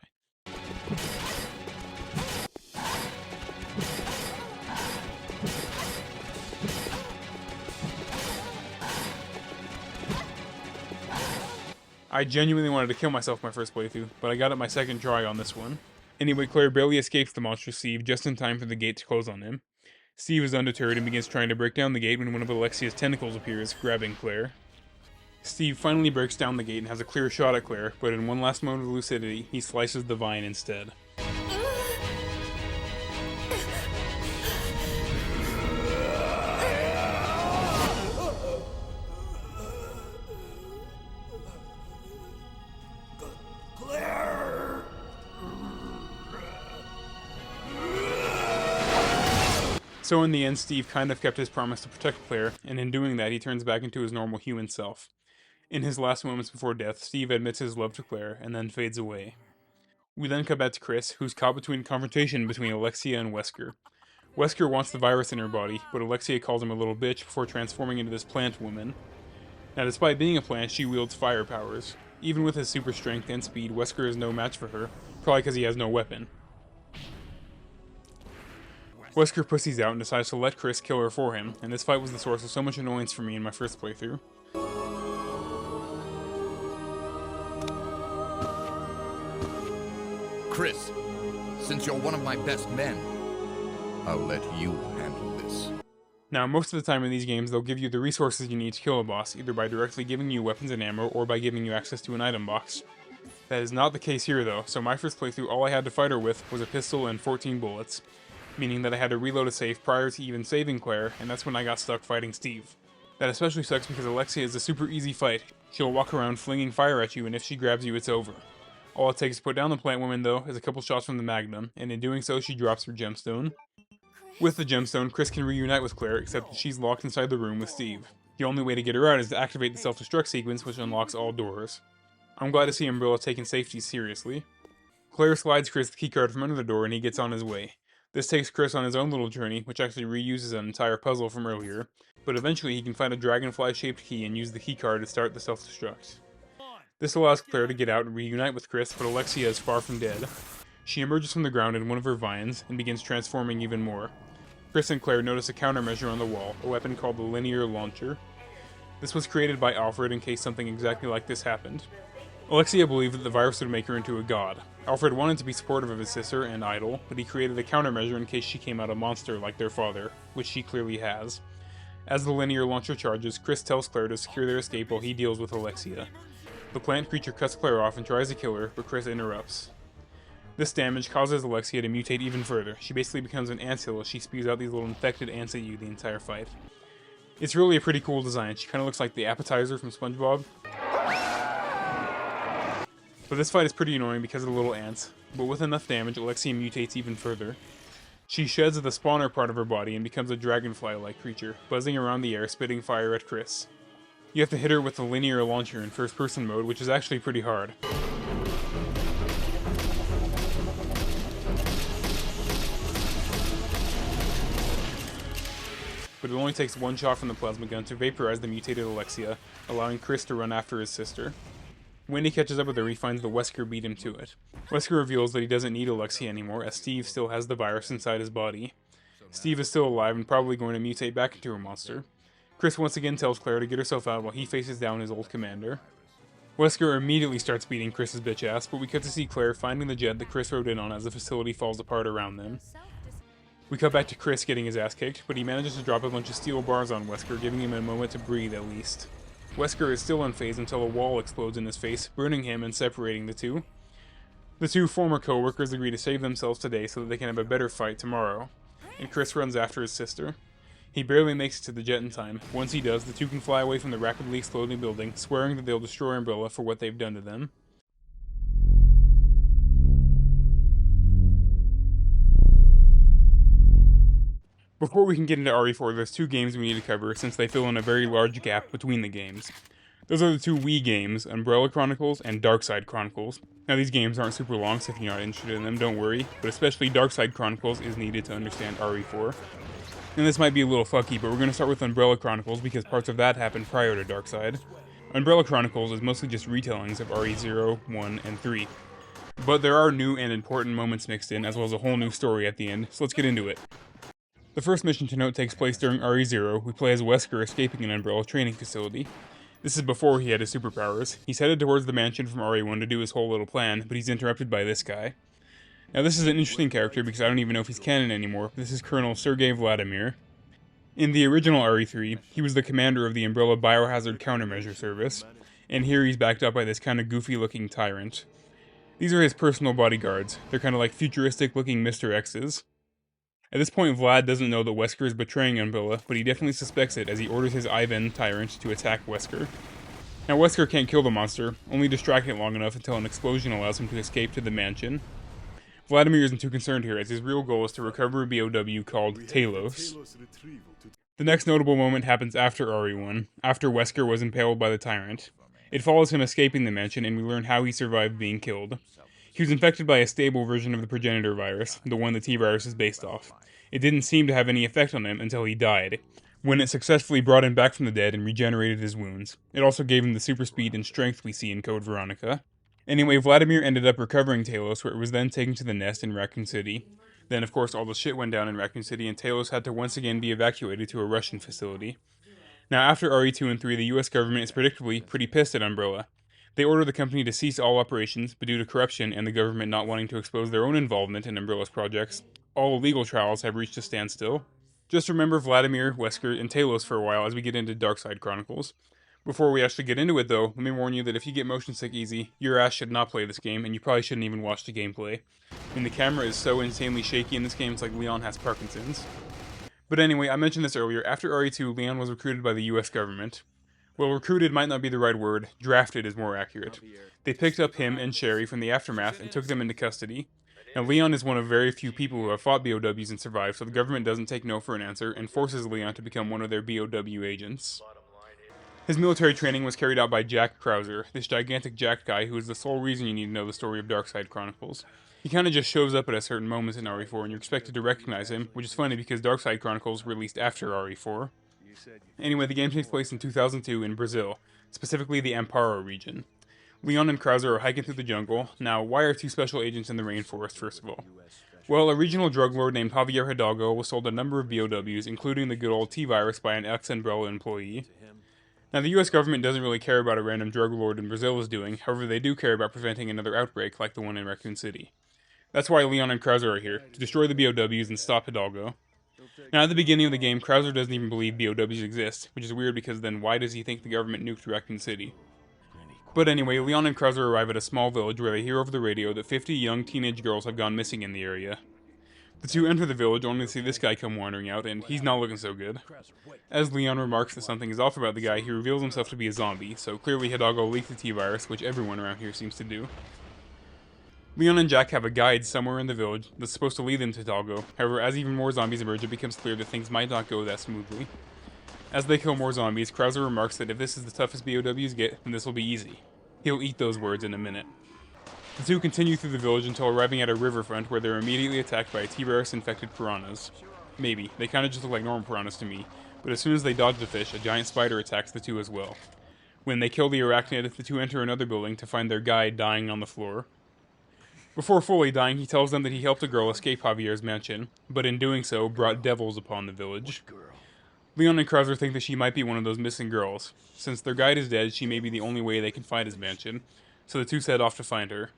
I genuinely wanted to kill myself my first playthrough, but I got it my second try on this one. Anyway, Claire barely escapes the monster Steve just in time for the gate to close on him. Steve is undeterred and begins trying to break down the gate when one of Alexia's tentacles appears, grabbing Claire. Steve finally breaks down the gate and has a clear shot at Claire, but in one last moment of lucidity, he slices the vine instead. So in the end, Steve kind of kept his promise to protect Claire, and in doing that, he turns back into his normal human self. In his last moments before death, Steve admits his love to Claire, and then fades away. We then cut back to Chris, who's caught between confrontation between Alexia and Wesker. Wesker wants the virus in her body, but Alexia calls him a little bitch before transforming into this plant woman. Now, despite being a plant, she wields fire powers. Even with his super strength and speed, Wesker is no match for her, probably because he has no weapon. Wesker pussies out and decides to let Chris kill her for him, and this fight was the source of so much annoyance for me in my first playthrough. Chris, since you're one of my best men, I'll let you handle this. Now, most of the time in these games, they'll give you the resources you need to kill a boss, either by directly giving you weapons and ammo, or by giving you access to an item box. That is not the case here though, so my first playthrough all I had to fight her with was a pistol and 14 bullets, meaning that I had to reload a save prior to even saving Claire, and that's when I got stuck fighting Steve. That especially sucks because Alexia is a super easy fight. She'll walk around flinging fire at you, and if she grabs you, it's over. All it takes to put down the plant woman, though, is a couple shots from the Magnum, and in doing so, she drops her gemstone. With the gemstone, Chris can reunite with Claire, except that she's locked inside the room with Steve. The only way to get her out is to activate the self-destruct sequence, which unlocks all doors. I'm glad to see Umbrella taking safety seriously. Claire slides Chris the keycard from under the door, and he gets on his way. This takes Chris on his own little journey, which actually reuses an entire puzzle from earlier, but eventually he can find a dragonfly-shaped key and use the keycard to start the self-destruct. This allows Claire to get out and reunite with Chris, but Alexia is far from dead. She emerges from the ground in one of her vines and begins transforming even more. Chris and Claire notice a countermeasure on the wall, a weapon called the linear launcher. This was created by Alfred in case something exactly like this happened. Alexia believed that the virus would make her into a god. Alfred wanted to be supportive of his sister and idol, but he created a countermeasure in case she came out a monster like their father, which she clearly has. As the linear launcher charges, Chris tells Claire to secure their escape while he deals with Alexia. The plant creature cuts Claire off and tries to kill her, but Chris interrupts. This damage causes Alexia to mutate even further. She basically becomes an anthill as she spews out these little infected ants at you the entire fight. It's really a pretty cool design. She kind of looks like the appetizer from SpongeBob. But this fight is pretty annoying because of the little ants, but with enough damage, Alexia mutates even further. She sheds the spawner part of her body and becomes a dragonfly-like creature, buzzing around the air, spitting fire at Chris. You have to hit her with the linear launcher in first-person mode, which is actually pretty hard. But it only takes one shot from the plasma gun to vaporize the mutated Alexia, allowing Chris to run after his sister. When he catches up with her, he finds the Wesker beat him to it. Wesker reveals that he doesn't need Alexia anymore, as Steve still has the virus inside his body. Steve is still alive and probably going to mutate back into a monster. Chris once again tells Claire to get herself out while he faces down his old commander. Wesker immediately starts beating Chris's bitch ass, but we cut to see Claire finding the jet that Chris rode in on as the facility falls apart around them. We cut back to Chris getting his ass kicked, but he manages to drop a bunch of steel bars on Wesker, giving him a moment to breathe at least. Wesker is still unfazed until a wall explodes in his face, burning him and separating the two. The two former co-workers agree to save themselves today so that they can have a better fight tomorrow, and Chris runs after his sister. He barely makes it to the jet in time. Once he does, the two can fly away from the rapidly exploding building, swearing that they'll destroy Umbrella for what they've done to them. Before we can get into RE4, there's two games we need to cover since they fill in a very large gap between the games. Those are the two Wii games, Umbrella Chronicles and Darkside Chronicles. Now these games aren't super long, so if you're not interested in them, don't worry, but especially Darkside Chronicles is needed to understand RE4. And this might be a little fucky, but we're going to start with Umbrella Chronicles because parts of that happened prior to Darkside. Umbrella Chronicles is mostly just retellings of RE0, 1, and 3. But there are new and important moments mixed in, as well as a whole new story at the end, so let's get into it. The first mission to note takes place during RE0. We play as Wesker escaping an Umbrella training facility. This is before he had his superpowers. He's headed towards the mansion from RE1 to do his whole little plan, but he's interrupted by this guy. Now this is an interesting character because I don't even know if he's canon anymore. This is Colonel Sergei Vladimir. In the original RE3, he was the commander of the Umbrella Biohazard Countermeasure Service, and here he's backed up by this kind of goofy looking tyrant. These are his personal bodyguards. They're kind of like futuristic looking Mr. X's. At this point, Vlad doesn't know that Wesker is betraying Umbrella, but he definitely suspects it as he orders his Ivan tyrant to attack Wesker. Now Wesker can't kill the monster, only distract it long enough until an explosion allows him to escape to the mansion. Vladimir isn't too concerned here, as his real goal is to recover a BOW called Talos. The next notable moment happens after RE1, after Wesker was impaled by the tyrant. It follows him escaping the mansion, and we learn how he survived being killed. He was infected by a stable version of the progenitor virus, the one the T-virus is based off. It didn't seem to have any effect on him until he died, when it successfully brought him back from the dead and regenerated his wounds. It also gave him the super speed and strength we see in Code Veronica. Anyway, Vladimir ended up recovering Talos, where it was then taken to the nest in Raccoon City. Then, of course, all the shit went down in Raccoon City, and Talos had to once again be evacuated to a Russian facility. Now, after RE2 and 3, the US government is predictably pretty pissed at Umbrella. They order the company to cease all operations, but due to corruption and the government not wanting to expose their own involvement in Umbrella's projects, all illegal trials have reached a standstill. Just remember Vladimir, Wesker, and Talos for a while as we get into Darkside Chronicles. Before we actually get into it though, let me warn you that if you get motion sick easy, your ass should not play this game, and you probably shouldn't even watch the gameplay. I mean, the camera is so insanely shaky in this game, it's like Leon has Parkinson's. But anyway, I mentioned this earlier, after RE2, Leon was recruited by the US government. Well, recruited might not be the right word, drafted is more accurate. They picked up him and Sherry from the Aftermath and took them into custody. Now, Leon is one of very few people who have fought BOWs and survived, so the government doesn't take no for an answer and forces Leon to become one of their BOW agents. His military training was carried out by Jack Krauser, this gigantic jacked guy who is the sole reason you need to know the story of Darkside Chronicles. He kind of just shows up at a certain moment in RE4, and you're expected to recognize him, which is funny because Darkside Chronicles released after RE4. Anyway, the game takes place in 2002 in Brazil, specifically the Amparo region. Leon and Krauser are hiking through the jungle. Now, why are two special agents in the rainforest, first of all? Well, a regional drug lord named Javier Hidalgo was sold a number of BOWs, including the good old T-Virus by an ex-Umbrella employee. Now, the US government doesn't really care about a random drug lord in Brazil is doing, however they do care about preventing another outbreak like the one in Raccoon City. That's why Leon and Krauser are here, to destroy the BOWs and stop Hidalgo. Now, at the beginning of the game, Krauser doesn't even believe BOWs exist, which is weird because then why does he think the government nuked Raccoon City? But anyway, Leon and Krauser arrive at a small village where they hear over the radio that 50 young teenage girls have gone missing in the area. The two enter the village only to see this guy come wandering out, and he's not looking so good. As Leon remarks that something is off about the guy, he reveals himself to be a zombie, so clearly Hidalgo leaked the T-Virus, which everyone around here seems to do. Leon and Jack have a guide somewhere in the village that's supposed to lead them to Hidalgo. However, as even more zombies emerge, it becomes clear that things might not go that smoothly. As they kill more zombies, Krauser remarks that if this is the toughest BOWs get, then this will be easy. He'll eat those words in a minute. The two continue through the village until arriving at a riverfront where they're immediately attacked by T-Virus-infected piranhas. Maybe, they kinda just look like normal piranhas to me, but as soon as they dodge the fish, a giant spider attacks the two as well. When they kill the arachnid, the two enter another building to find their guide dying on the floor. Before fully dying, he tells them that he helped a girl escape Javier's mansion, but in doing so, brought devils upon the village. Leon and Krauser think that she might be one of those missing girls. Since their guide is dead, she may be the only way they can find his mansion, so the two set off to find her.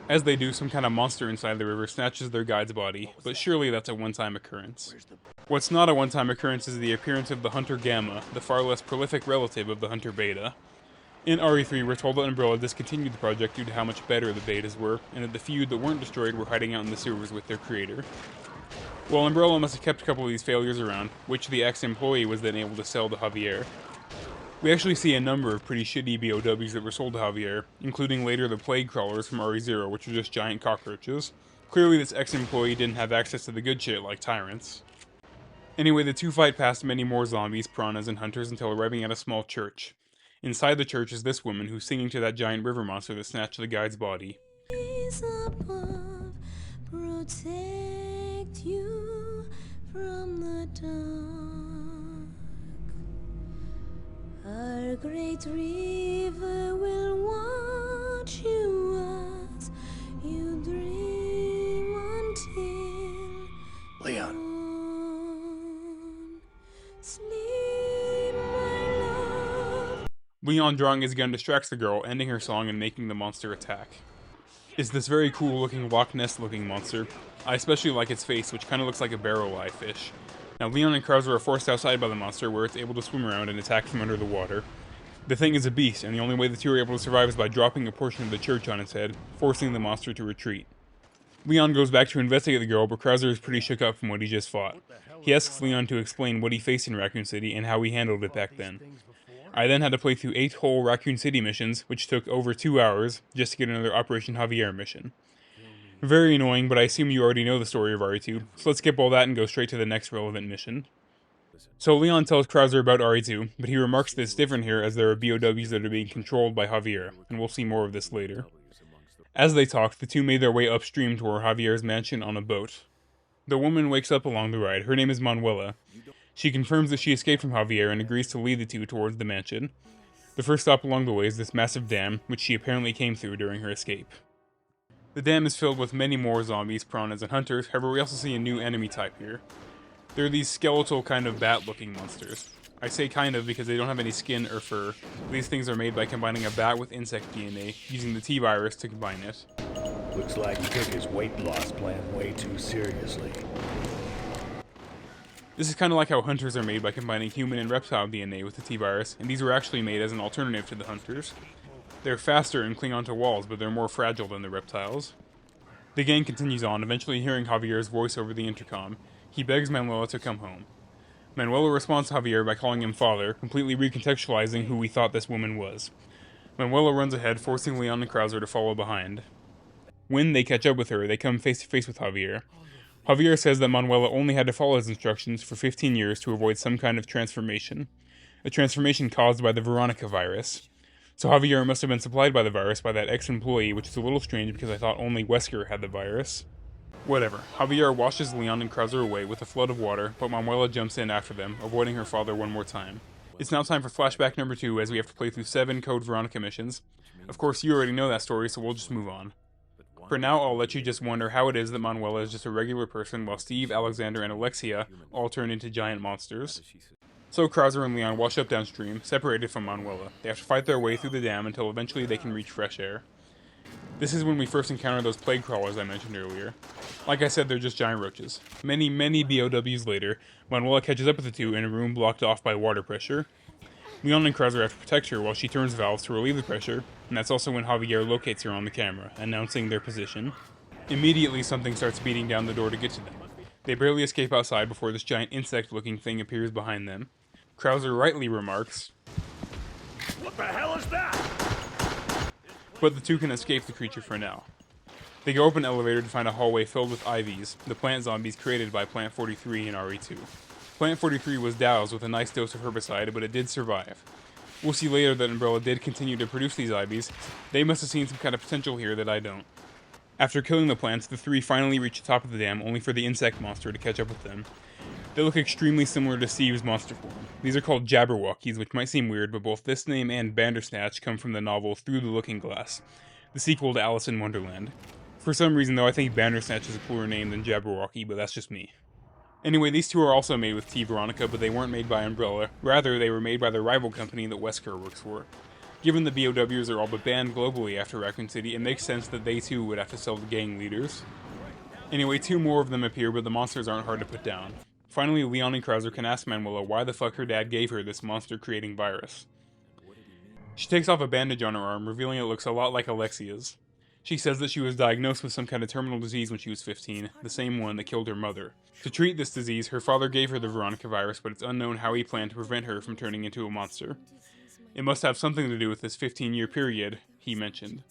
As they do, some kind of monster inside the river snatches their guide's body, but surely that's a one-time occurrence. What's not a one-time occurrence is the appearance of the Hunter Gamma, the far less prolific relative of the Hunter Beta. In RE3, we're told that Umbrella discontinued the project due to how much better the betas were, and that the few that weren't destroyed were hiding out in the sewers with their creator. Well, Umbrella must have kept a couple of these failures around, which the ex-employee was then able to sell to Javier. We actually see a number of pretty shitty BOWs that were sold to Javier, including later the Plague Crawlers from RE0, which are just giant cockroaches. Clearly this ex-employee didn't have access to the good shit like tyrants. Anyway, the two fight past many more zombies, piranhas, and hunters until arriving at a small church. Inside the church is this woman who's singing to that giant river monster that snatched the guide's body. Above, protect you from the dark. Our great river will watch you as you dream until Leon. dawn. Sleep, my love. Leon drawing his gun distracts the girl, ending her song and making the monster attack. It's this very cool looking Loch Ness looking monster. I especially like its face, which kind of looks like a barrel eye fish. Now Leon and Krauser are forced outside by the monster where it's able to swim around and attack from under the water. The thing is a beast, and the only way the two are able to survive is by dropping a portion of the church on its head, forcing the monster to retreat. Leon goes back to investigate the girl, but Krauser is pretty shook up from what he just fought. He asks Leon to explain what he faced in Raccoon City and how he handled it back then. I then had to play through 8 whole Raccoon City missions, which took over 2 hours, just to get another Operation Javier mission. Very annoying, but I assume you already know the story of RE2, so let's skip all that and go straight to the next relevant mission. So Leon tells Krauser about RE2, but he remarks that it's different here as there are BOWs that are being controlled by Javier, and we'll see more of this later. As they talked, the two made their way upstream toward Javier's mansion on a boat. The woman wakes up along the ride. Her name is Manuela. She confirms that she escaped from Javier and agrees to lead the two towards the mansion. The first stop along the way is this massive dam, which she apparently came through during her escape. The dam is filled with many more zombies, piranhas, and hunters, however we also see a new enemy type here. They're these skeletal kind of bat-looking monsters. I say kind of because they don't have any skin or fur. These things are made by combining a bat with insect DNA, using the T-Virus to combine it. Looks like he took his weight loss plan way too seriously. This is kind of like how hunters are made by combining human and reptile DNA with the T-Virus, and these were actually made as an alternative to the hunters. They're faster and cling onto walls, but they're more fragile than the reptiles. The gang continues on, eventually hearing Javier's voice over the intercom. He begs Manuela to come home. Manuela responds to Javier by calling him father, completely recontextualizing who we thought this woman was. Manuela runs ahead, forcing Leon and Krauser to follow behind. When they catch up with her, they come face to face with Javier. Javier says that Manuela only had to follow his instructions for 15 years to avoid some kind of transformation. A transformation caused by the Veronica virus. So Javier must have been supplied by the virus by that ex-employee, which is a little strange because I thought only Wesker had the virus. Whatever. Javier washes Leon and Krauser away with a flood of water, but Manuela jumps in after them, avoiding her father one more time. It's now time for flashback number 2, as we have to play through 7 Code Veronica missions. Of course, you already know that story, so we'll just move on. For now, I'll let you just wonder how it is that Manuela is just a regular person, while Steve, Alexander, and Alexia all turn into giant monsters. So Krauser and Leon wash up downstream, separated from Manuela. They have to fight their way through the dam until eventually they can reach fresh air. This is when we first encounter those plague crawlers I mentioned earlier. Like I said, they're just giant roaches. Many BOWs later, Manuela catches up with the two in a room blocked off by water pressure. Leon and Krauser have to protect her while she turns valves to relieve the pressure, and that's also when Javier locates her on the camera, announcing their position. Immediately, something starts beating down the door to get to them. They barely escape outside before this giant insect-looking thing appears behind them. Krauser rightly remarks, What the hell is that? but the two can escape the creature for now. They go up an elevator to find a hallway filled with IVs, the plant zombies created by Plant 43 in RE2. Plant 43 was doused with a nice dose of herbicide, but it did survive. We'll see later that Umbrella did continue to produce these IVs. They must have seen some kind of potential here that I don't. After killing the plants, the three finally reach the top of the dam, only for the insect monster to catch up with them. They look extremely similar to Steve's monster form. These are called Jabberwockies, which might seem weird, but both this name and Bandersnatch come from the novel Through the Looking Glass, the sequel to Alice in Wonderland. For some reason though, I think Bandersnatch is a cooler name than Jabberwocky, but that's just me. Anyway, these two are also made with Code Veronica, but they weren't made by Umbrella. Rather, they were made by the rival company that Wesker works for. Given the BOWs are all but banned globally after Raccoon City, it makes sense that they too would have to sell the gang leaders. Anyway, 2 more of them appear, but the monsters aren't hard to put down. Finally, Leon and Krauser can ask Manuela why the fuck her dad gave her this monster-creating virus. She takes off a bandage on her arm, revealing it looks a lot like Alexia's. She says that she was diagnosed with some kind of terminal disease when she was 15, the same one that killed her mother. To treat this disease, her father gave her the Veronica virus, but it's unknown how he planned to prevent her from turning into a monster. It must have something to do with this 15-year period he mentioned.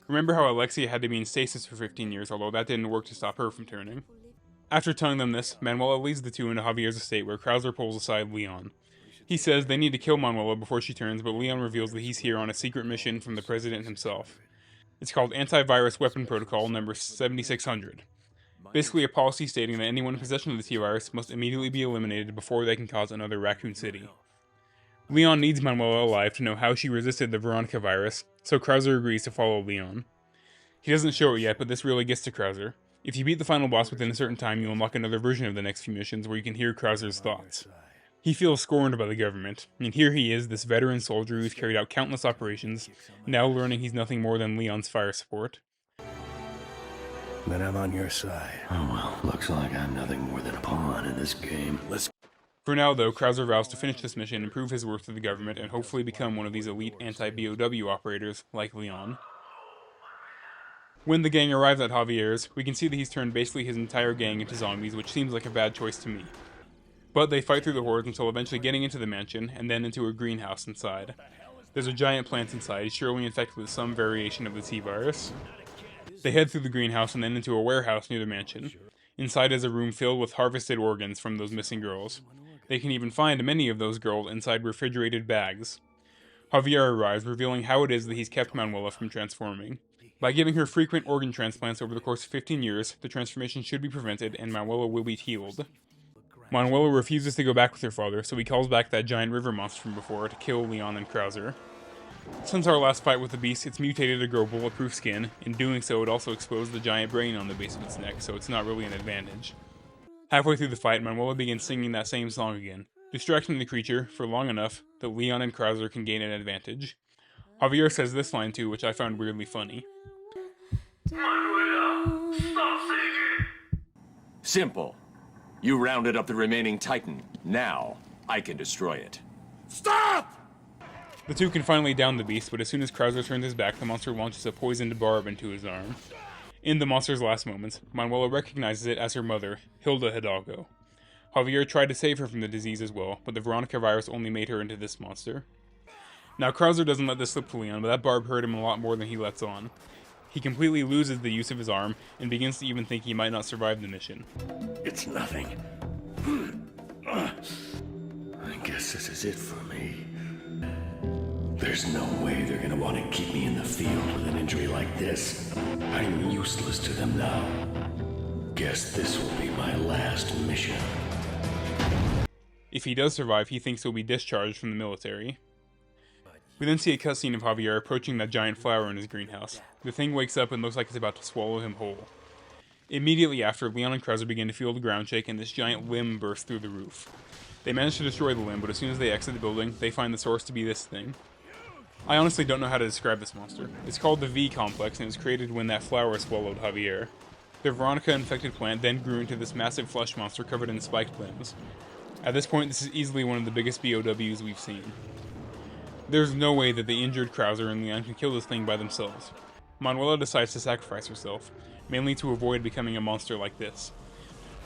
Remember how Alexia had to be in stasis for 15 years, although that didn't work to stop her from turning. After telling them this, Manuela leads the two into Javier's estate where Krauser pulls aside Leon. He says they need to kill Manuela before she turns, but Leon reveals that he's here on a secret mission from the president himself. It's called Antivirus Weapon Protocol number 7600. Basically a policy stating that anyone in possession of the T-Virus must immediately be eliminated before they can cause another Raccoon City. Leon needs Manuela alive to know how she resisted the Veronica virus, so Krauser agrees to follow Leon. He doesn't show it yet, but this really gets to Krauser. If you beat the final boss within a certain time, you unlock another version of the next few missions where you can hear Krauser's thoughts. He feels scorned by the government, and here he is, this veteran soldier who's carried out countless operations, now learning he's nothing more than Leon's fire support. Then I'm on your side. Oh well, looks like I'm nothing more than a pawn in this game. For now, though, Krauser vows to finish this mission and prove his worth to the government and hopefully become one of these elite anti-BOW operators like Leon. When the gang arrives at Javier's, we can see that he's turned basically his entire gang into zombies, which seems like a bad choice to me. But they fight through the hordes until eventually getting into the mansion, and then into a greenhouse inside. There's a giant plant inside, surely infected with some variation of the T-Virus. They head through the greenhouse and then into a warehouse near the mansion. Inside is a room filled with harvested organs from those missing girls. They can even find many of those girls inside refrigerated bags. Javier arrives, revealing how it is that he's kept Manuela from transforming. By giving her frequent organ transplants over the course of 15 years, the transformation should be prevented and Manuela will be healed. Manuela refuses to go back with her father, so he calls back that giant river monster from before to kill Leon and Krauser. Since our last fight with the beast, it's mutated to grow bulletproof skin. In doing so, it also exposed the giant brain on the base of its neck, so it's not really an advantage. Halfway through the fight, Manuela begins singing that same song again, distracting the creature for long enough that Leon and Krauser can gain an advantage. Javier says this line too, which I found weirdly funny. Manuela, stop singing! Simple. You rounded up the remaining Titan. Now, I can destroy it. Stop! The two can finally down the beast, but as soon as Krauser turns his back, the monster launches a poisoned barb into his arm. In the monster's last moments, Manuela recognizes it as her mother, Hilda Hidalgo. Javier tried to save her from the disease as well, but the Veronica virus only made her into this monster. Now, Krauser doesn't let this slip to Leon, but that barb hurt him a lot more than he lets on. He completely loses the use of his arm, and begins to even think he might not survive the mission. It's nothing. I guess this is it for me. There's no way they're gonna want to keep me in the field with an injury like this. I'm useless to them now. Guess this will be my last mission. If he does survive, he thinks he'll be discharged from the military. We then see a cutscene of Javier approaching that giant flower in his greenhouse. The thing wakes up and looks like it's about to swallow him whole. Immediately after, Leon and Krauser begin to feel the ground shake and this giant limb bursts through the roof. They manage to destroy the limb, but as soon as they exit the building, they find the source to be this thing. I honestly don't know how to describe this monster. It's called the V-complex and it was created when that flower swallowed Javier. The Veronica-infected plant then grew into this massive flesh monster covered in spiked limbs. At this point, this is easily one of the biggest BOWs we've seen. There's no way that the injured Krauser and Leon can kill this thing by themselves. Manuela decides to sacrifice herself, mainly to avoid becoming a monster like this.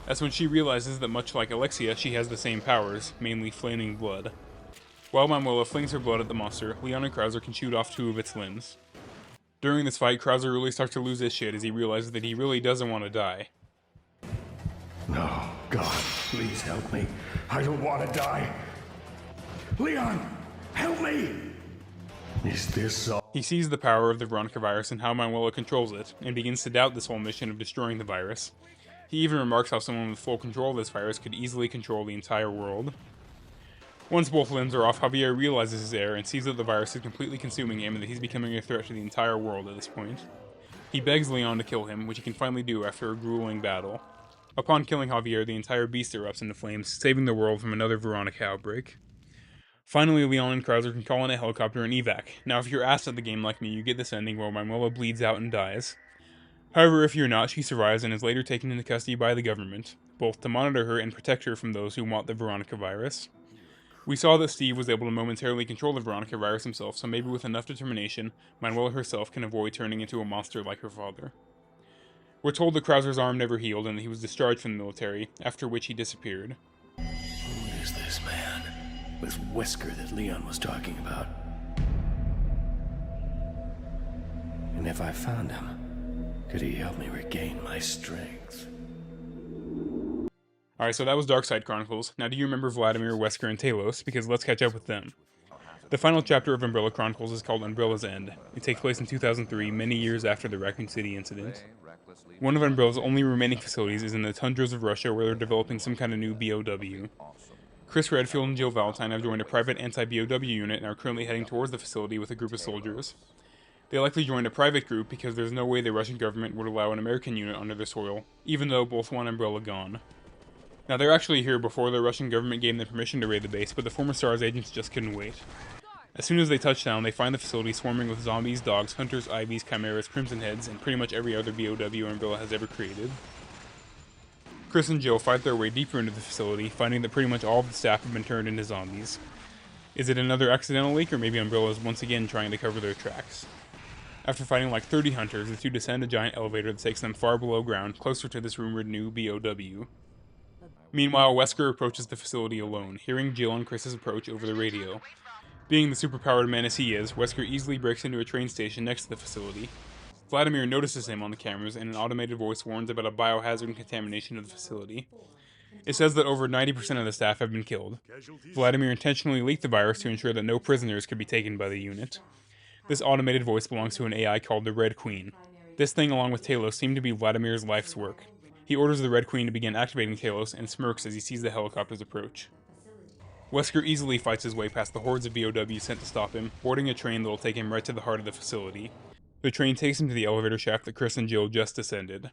That's when she realizes that much like Alexia, she has the same powers, mainly flaming blood. While Manuela flings her blood at the monster, Leon and Krauser can shoot off 2 of its limbs. During this fight, Krauser really starts to lose his shit as he realizes that he really doesn't want to die. No, God, please help me. I don't want to die. Leon, help me! Is this all? He sees the power of the Veronica virus and how Manuela controls it, and begins to doubt this whole mission of destroying the virus. He even remarks how someone with full control of this virus could easily control the entire world. Once both limbs are off, Javier realizes his error and sees that the virus is completely consuming him and that he's becoming a threat to the entire world at this point. He begs Leon to kill him, which he can finally do after a grueling battle. Upon killing Javier, the entire beast erupts into flames, saving the world from another Veronica outbreak. Finally, Leon and Krauser can call in a helicopter and evac. Now, if you're asked at the game like me, you get this ending where Manuela bleeds out and dies. However, if you're not, she survives and is later taken into custody by the government, both to monitor her and protect her from those who want the Veronica virus. We saw that Steve was able to momentarily control the Veronica virus himself, so maybe with enough determination, Manuela herself can avoid turning into a monster like her father. We're told that Krauser's arm never healed and that he was discharged from the military, after which he disappeared. Who is this man with Wesker that Leon was talking about? And if I found him, could he help me regain my strength? Alright, so that was Darkside Chronicles. Now do you remember Vladimir, Wesker, and Talos? Because let's catch up with them. The final chapter of Umbrella Chronicles is called Umbrella's End. It takes place in 2003, many years after the Raccoon City incident. One of Umbrella's only remaining facilities is in the tundras of Russia where they're developing some kind of new BOW. Chris Redfield and Jill Valentine have joined a private anti-BOW unit and are currently heading towards the facility with a group of soldiers. They likely joined a private group because there's no way the Russian government would allow an American unit under their soil, even though both want Umbrella gone. Now, they're actually here before the Russian government gave them permission to raid the base, but the former STARS agents just couldn't wait. As soon as they touch down, they find the facility swarming with zombies, dogs, hunters, IVs, chimeras, crimson heads, and pretty much every other BOW Umbrella has ever created. Chris and Jill fight their way deeper into the facility, finding that pretty much all of the staff have been turned into zombies. Is it another accidental leak, or maybe Umbrella is once again trying to cover their tracks? After fighting like 30 hunters, the two descend a giant elevator that takes them far below ground, closer to this rumored new BOW. Meanwhile, Wesker approaches the facility alone, hearing Jill and Chris's approach over the radio. Being the superpowered menace he is, Wesker easily breaks into a train station next to the facility. Vladimir notices him on the cameras, and an automated voice warns about a biohazard contamination of the facility. It says that over 90% of the staff have been killed. Vladimir intentionally leaked the virus to ensure that no prisoners could be taken by the unit. This automated voice belongs to an AI called the Red Queen. This thing, along with Talos, seem to be Vladimir's life's work. He orders the Red Queen to begin activating Talos and smirks as he sees the helicopters approach. Wesker easily fights his way past the hordes of BOWs sent to stop him, boarding a train that will take him right to the heart of the facility. The train takes him to the elevator shaft that Chris and Jill just descended.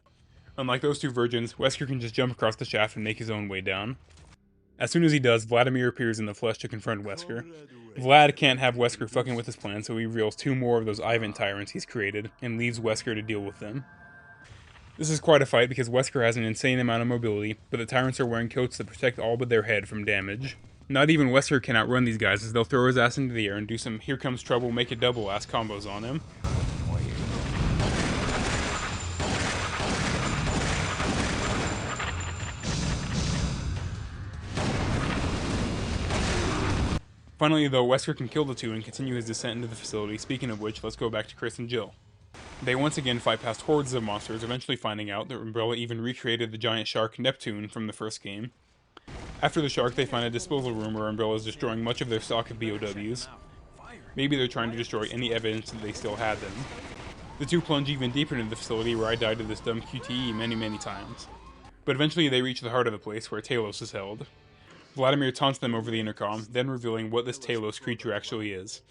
Unlike those two virgins, Wesker can just jump across the shaft and make his own way down. As soon as he does, Vladimir appears in the flesh to confront Wesker. Vlad can't have Wesker fucking with his plan, so he reveals 2 more of those Ivan tyrants he's created, and leaves Wesker to deal with them. This is quite a fight because Wesker has an insane amount of mobility, but the tyrants are wearing coats that protect all but their head from damage. Not even Wesker can outrun these guys as they'll throw his ass into the air and do some here comes trouble, make it double ass combos on him. Finally though, Wesker can kill the two and continue his descent into the facility, speaking of which, let's go back to Chris and Jill. They once again fight past hordes of monsters, eventually finding out that Umbrella even recreated the giant shark Neptune from the first game. After the shark, they find a disposal room where Umbrella is destroying much of their stock of BOWs. Maybe they're trying to destroy any evidence that they still had them. The two plunge even deeper into the facility where I died to this dumb QTE many times. But eventually they reach the heart of the place where Talos is held. Vladimir taunts them over the intercom, then revealing what this Talos creature actually is.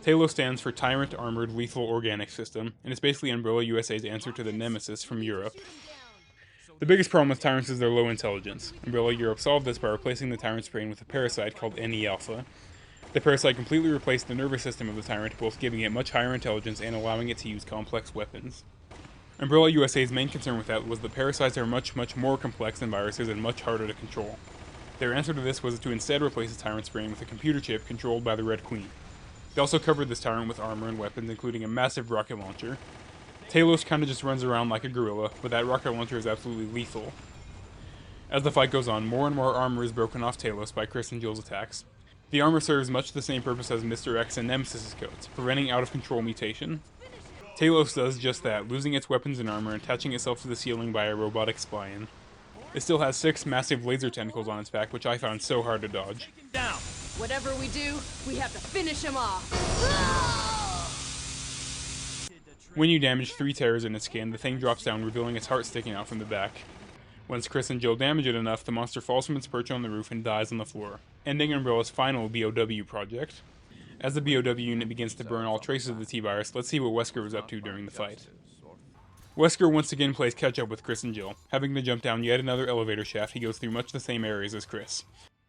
Talos stands for Tyrant Armored Lethal Organic System, and it's basically Umbrella USA's answer to the Nemesis from Europe. The biggest problem with Tyrants is their low intelligence. Umbrella Europe solved this by replacing the Tyrant's brain with a parasite called NE-alpha. The parasite completely replaced the nervous system of the Tyrant, both giving it much higher intelligence and allowing it to use complex weapons. Umbrella USA's main concern with that was that parasites are much more complex than viruses and much harder to control. Their answer to this was to instead replace the Tyrant's brain with a computer chip controlled by the Red Queen. They also covered this Tyrant with armor and weapons, including a massive rocket launcher. Talos kinda just runs around like a gorilla, but that rocket launcher is absolutely lethal. As the fight goes on, more and more armor is broken off Talos by Chris and Jill's attacks. The armor serves much the same purpose as Mr. X and Nemesis' coats, preventing out-of-control mutation. Talos does just that, losing its weapons and armor and attaching itself to the ceiling by a robotic spine. It still has 6 massive laser tentacles on its back, which I found so hard to dodge. Down. Whatever we do, we have to finish him off. When you damage 3 tears in its skin, the thing drops down, revealing its heart sticking out from the back. Once Chris and Jill damage it enough, the monster falls from its perch on the roof and dies on the floor, ending Umbrella's final BOW project. As the BOW unit begins to burn all traces of the T-Virus, let's see what Wesker was up to during the fight. Wesker once again plays catch-up with Chris and Jill. Having to jump down yet another elevator shaft, he goes through much the same areas as Chris.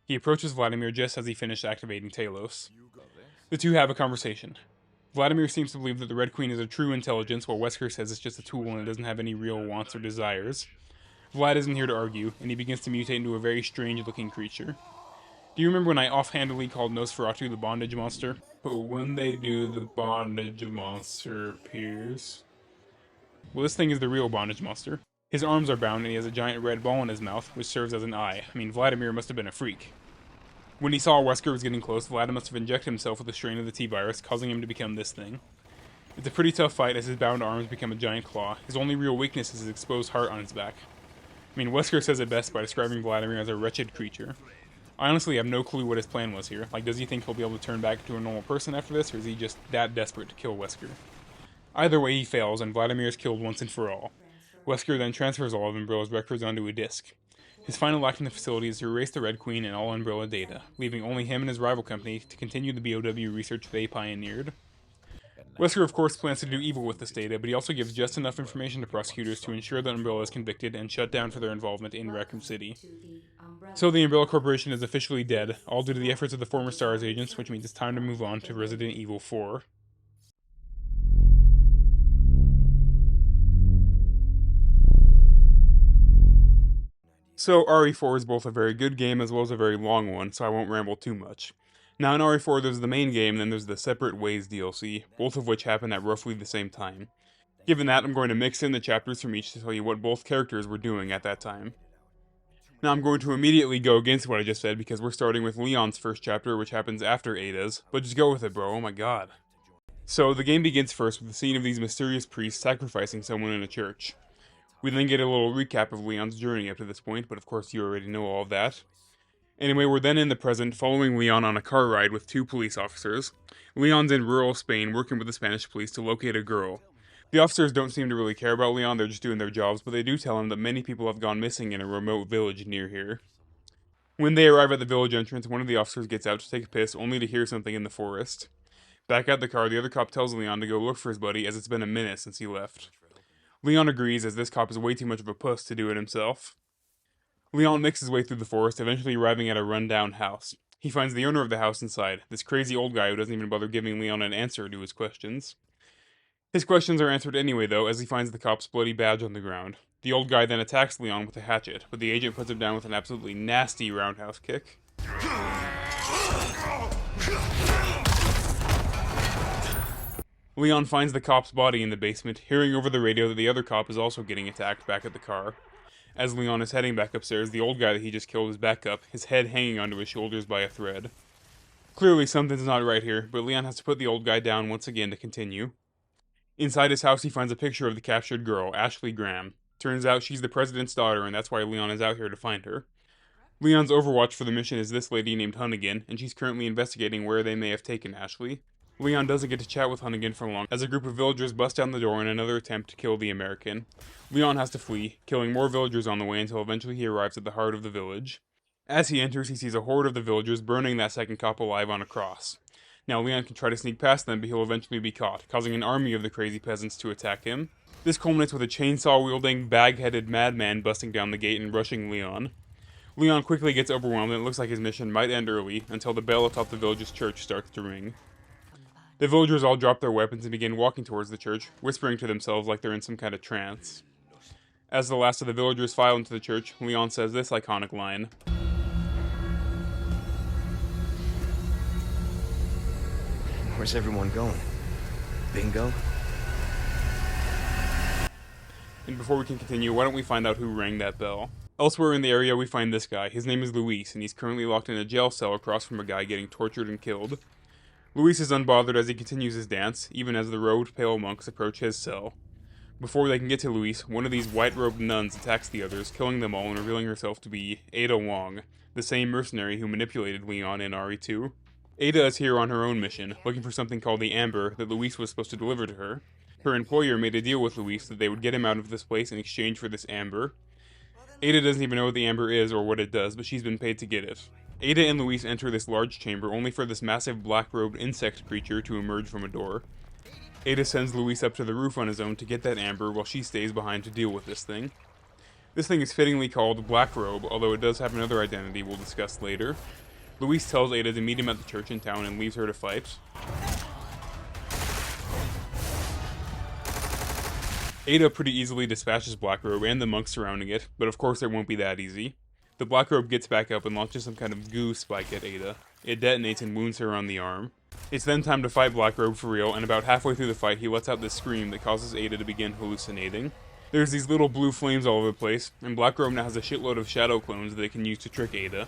He approaches Vladimir just as he finished activating Talos. The two have a conversation. Vladimir seems to believe that the Red Queen is a true intelligence, while Wesker says it's just a tool and it doesn't have any real wants or desires. Vlad isn't here to argue, and he begins to mutate into a very strange-looking creature. Do you remember when I offhandedly called Nosferatu the bondage monster? But when they do, the bondage monster appears. Well, this thing is the real bondage monster. His arms are bound and he has a giant red ball in his mouth, which serves as an eye. I mean, Vladimir must have been a freak. When he saw Wesker was getting close, Vlad must have injected himself with a strain of the T-Virus, causing him to become this thing. It's a pretty tough fight as his bound arms become a giant claw. His only real weakness is his exposed heart on his back. I mean, Wesker says it best by describing Vladimir as a wretched creature. I honestly have no clue what his plan was here. Like, does he think he'll be able to turn back into a normal person after this, or is he just that desperate to kill Wesker? Either way, he fails, and Vladimir is killed once and for all. Wesker then transfers all of Umbrella's records onto a disk. His final act in the facility is to erase the Red Queen and all Umbrella data, leaving only him and his rival company to continue the BOW research they pioneered. Wesker of course plans to do evil with this data, but he also gives just enough information to prosecutors to ensure that Umbrella is convicted and shut down for their involvement in Raccoon City. So the Umbrella Corporation is officially dead, all due to the efforts of the former STARS agents, which means it's time to move on to Resident Evil 4. So RE4 is both a very good game as well as a very long one, so I won't ramble too much. Now in RE4 there's the main game and then there's the Separate Ways DLC, both of which happen at roughly the same time. Given that, I'm going to mix in the chapters from each to tell you what both characters were doing at that time. Now I'm going to immediately go against what I just said because we're starting with Leon's first chapter, which happens after Ada's, but just go with it, bro, oh my god. So the game begins first with the scene of these mysterious priests sacrificing someone in a church. We then get a little recap of Leon's journey up to this point, but of course you already know all of that. Anyway, we're then in the present, following Leon on a car ride with 2 police officers. Leon's in rural Spain working with the Spanish police to locate a girl. The officers don't seem to really care about Leon, they're just doing their jobs, but they do tell him that many people have gone missing in a remote village near here. When they arrive at the village entrance, one of the officers gets out to take a piss, only to hear something in the forest. Back at the car, the other cop tells Leon to go look for his buddy, as it's been a minute since he left. Leon agrees, as this cop is way too much of a puss to do it himself. Leon makes his way through the forest, eventually arriving at a run-down house. He finds the owner of the house inside, this crazy old guy who doesn't even bother giving Leon an answer to his questions. His questions are answered anyway though, as he finds the cop's bloody badge on the ground. The old guy then attacks Leon with a hatchet, but the agent puts him down with an absolutely nasty roundhouse kick. Leon finds the cop's body in the basement, hearing over the radio that the other cop is also getting attacked back at the car. As Leon is heading back upstairs, the old guy that he just killed is back up, his head hanging onto his shoulders by a thread. Clearly something's not right here, but Leon has to put the old guy down once again to continue. Inside his house he finds a picture of the captured girl, Ashley Graham. Turns out she's the president's daughter, and that's why Leon is out here to find her. Leon's overwatch for the mission is this lady named Hunnigan, and she's currently investigating where they may have taken Ashley. Leon doesn't get to chat with Hunnigan for long, as a group of villagers bust down the door in another attempt to kill the American. Leon has to flee, killing more villagers on the way until eventually he arrives at the heart of the village. As he enters, he sees a horde of the villagers burning that second cop alive on a cross. Now Leon can try to sneak past them, but he'll eventually be caught, causing an army of the crazy peasants to attack him. This culminates with a chainsaw-wielding, bag-headed madman busting down the gate and rushing Leon. Leon quickly gets overwhelmed and it looks like his mission might end early, until the bell atop the village's church starts to ring. The villagers all drop their weapons and begin walking towards the church, whispering to themselves like they're in some kind of trance. As the last of the villagers file into the church, Leon says this iconic line. Where's everyone going? Bingo? And before we can continue, why don't we find out who rang that bell? Elsewhere in the area, we find this guy. His name is Luis, and he's currently locked in a jail cell across from a guy getting tortured and killed. Luis is unbothered as he continues his dance, even as the robed pale monks approach his cell. Before they can get to Luis, one of these white-robed nuns attacks the others, killing them all and revealing herself to be Ada Wong, the same mercenary who manipulated Leon in RE2. Ada is here on her own mission, looking for something called the Amber that Luis was supposed to deliver to her. Her employer made a deal with Luis that they would get him out of this place in exchange for this Amber. Ada doesn't even know what the Amber is or what it does, but she's been paid to get it. Ada and Luis enter this large chamber only for this massive black-robed insect creature to emerge from a door. Ada sends Luis up to the roof on his own to get that Amber while she stays behind to deal with this thing. This thing is fittingly called Black Robe, although it does have another identity we'll discuss later. Luis tells Ada to meet him at the church in town and leaves her to fight. Ada pretty easily dispatches Blackrobe and the monks surrounding it, but of course it won't be that easy. The Blackrobe gets back up and launches some kind of goo spike at Ada. It detonates and wounds her on the arm. It's then time to fight Blackrobe for real, and about halfway through the fight he lets out this scream that causes Ada to begin hallucinating. There's these little blue flames all over the place, and Blackrobe now has a shitload of shadow clones that it can use to trick Ada.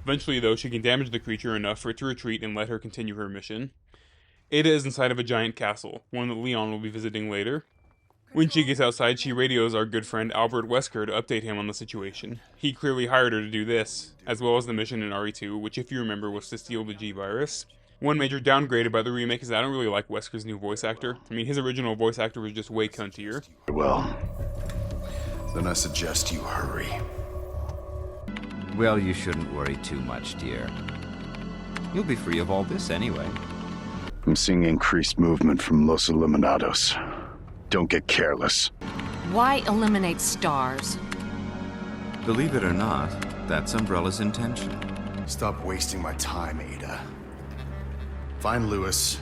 Eventually though, she can damage the creature enough for it to retreat and let her continue her mission. Ada is inside of a giant castle, one that Leon will be visiting later. When she gets outside, she radios our good friend Albert Wesker to update him on the situation. He clearly hired her to do this, as well as the mission in RE2, which if you remember was to steal the G-Virus. One major downgrade by the remake is that I don't really like Wesker's new voice actor. I mean, his original voice actor was just way cuntier. Well, then I suggest you hurry. Well, you shouldn't worry too much, dear. You'll be free of all this anyway. I'm seeing increased movement from Los Eliminados. Don't get careless. Why eliminate stars? Believe it or not, that's Umbrella's intention. Stop wasting my time, Ada. Find Lewis.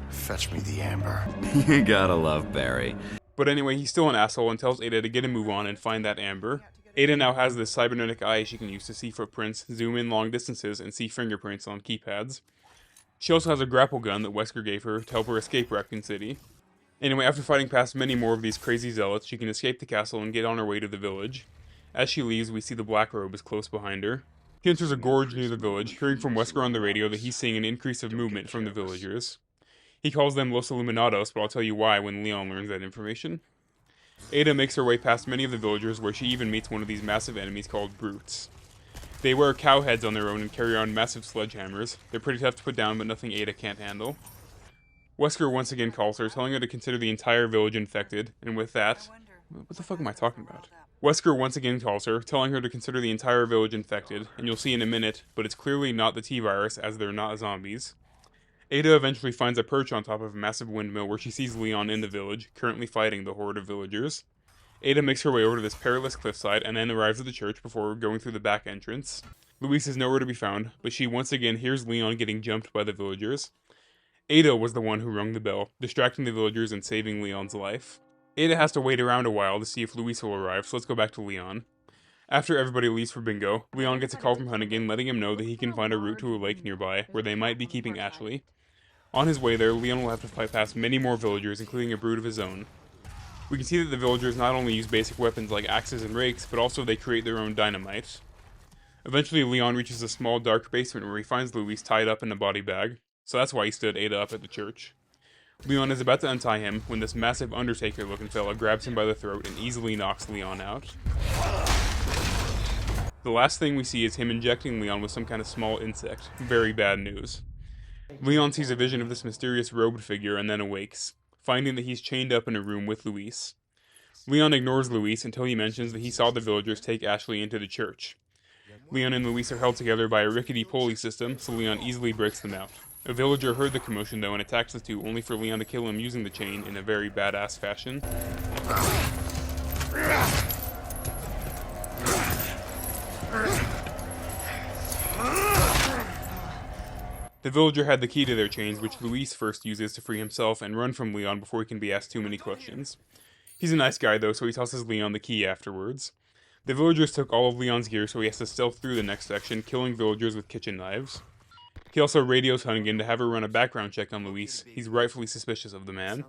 Fetch me the Amber. You gotta love Barry. But anyway, he's still an asshole and tells Ada to get a move on and find that Amber. Ada now has this cybernetic eye she can use to see footprints, zoom in long distances, and see fingerprints on keypads. She also has a grapple gun that Wesker gave her to help her escape Raccoon City. Anyway, after fighting past many more of these crazy zealots, she can escape the castle and get on her way to the village. As she leaves, we see the Blackrobe is close behind her. He enters a gorge near the village, hearing from Wesker on the radio that he's seeing an increase of movement from the villagers. He calls them Los Illuminados, but I'll tell you why when Leon learns that information. Ada makes her way past many of the villagers, where she even meets one of these massive enemies called Brutes. They wear cow heads on their own and carry around massive sledgehammers. They're pretty tough to put down, but nothing Ada can't handle. Wesker once again calls her, telling her to consider the entire village infected, and with that... What the fuck am I talking about? Wesker once again calls her, telling her to consider the entire village infected, and you'll see in a minute, but it's clearly not the T-Virus, as they're not zombies. Ada eventually finds a perch on top of a massive windmill where she sees Leon in the village, currently fighting the horde of villagers. Ada makes her way over to this perilous cliffside and then arrives at the church before going through the back entrance. Luis is nowhere to be found, but she once again hears Leon getting jumped by the villagers. Ada was the one who rung the bell, distracting the villagers and saving Leon's life. Ada has to wait around a while to see if Luis will arrive, so let's go back to Leon. After everybody leaves for bingo, Leon gets a call from Hunnigan letting him know that he can find a route to a lake nearby, where they might be keeping Ashley. On his way there, Leon will have to fight past many more villagers, including a brood of his own. We can see that the villagers not only use basic weapons like axes and rakes, but also they create their own dynamite. Eventually, Leon reaches a small dark basement where he finds Luis tied up in a body bag, so that's why he stood Ada up at the church. Leon is about to untie him when this massive Undertaker-looking fella grabs him by the throat and easily knocks Leon out. The last thing we see is him injecting Leon with some kind of small insect. Very bad news. Leon sees a vision of this mysterious robed figure and then awakes, finding that he's chained up in a room with Luis. Leon ignores Luis until he mentions that he saw the villagers take Ashley into the church. Leon and Luis are held together by a rickety pulley system, so Leon easily breaks them out. A villager heard the commotion though and attacks the two, only for Leon to kill him using the chain in a very badass fashion. The villager had the key to their chains, which Luis first uses to free himself and run from Leon before he can be asked too many questions. He's a nice guy though, so he tosses Leon the key afterwards. The villagers took all of Leon's gear, so he has to stealth through the next section, killing villagers with kitchen knives. He also radios Hunnigan to have her run a background check on Luis. He's rightfully suspicious of the man.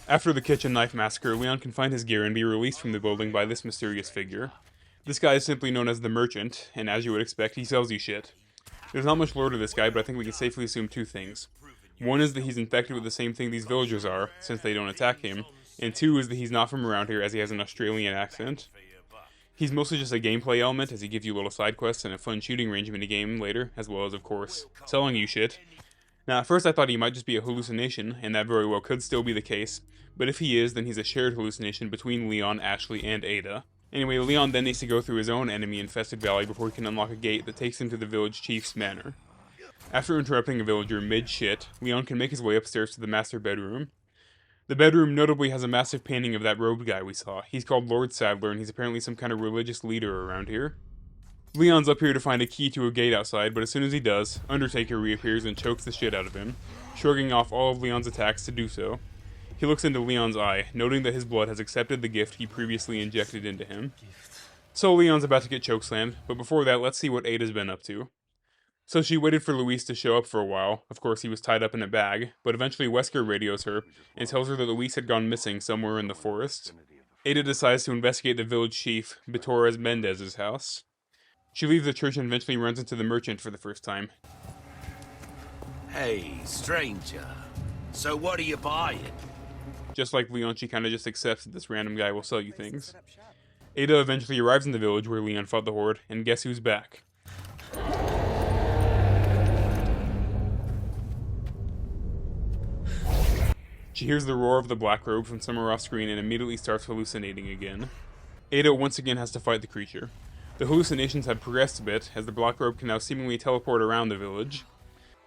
After the kitchen knife massacre, Leon can find his gear and be released from the building by this mysterious figure. This guy is simply known as the Merchant, and as you would expect, he sells you shit. There's not much lore to this guy, but I think we can safely assume two things. One is that he's infected with the same thing these villagers are, since they don't attack him, and two is that he's not from around here as he has an Australian accent. He's mostly just a gameplay element, as he gives you little side quests and a fun shooting range minigame later, as well as, of course, selling you shit. Now, at first I thought he might just be a hallucination, and that very well could still be the case, but if he is, then he's a shared hallucination between Leon, Ashley, and Ada. Anyway, Leon then needs to go through his own enemy-infested valley before he can unlock a gate that takes him to the village chief's manor. After interrupting a villager mid-shit, Leon can make his way upstairs to the master bedroom. The bedroom notably has a massive painting of that robed guy we saw. He's called Lord Sadler, and he's apparently some kind of religious leader around here. Leon's up here to find a key to a gate outside, but as soon as he does, Undertaker reappears and chokes the shit out of him, shrugging off all of Leon's attacks to do so. He looks into Leon's eye, noting that his blood has accepted the gift he previously injected into him. So Leon's about to get chokeslammed, but before that, let's see what Ada's been up to. So she waited for Luis to show up for a while. Of course, he was tied up in a bag, but eventually Wesker radios her and tells her that Luis had gone missing somewhere in the forest. Ada decides to investigate the village chief, Torres Mendez's house. She leaves the church and eventually runs into the merchant for the first time. Hey, stranger. So what are you buying? Just like Leon, she kinda just accepts that this random guy will sell you things. Ada eventually arrives in the village where Leon fought the horde, and guess who's back? She hears the roar of the black robe from somewhere off screen and immediately starts hallucinating again. Ada once again has to fight the creature. The hallucinations have progressed a bit, as the black robe can now seemingly teleport around the village.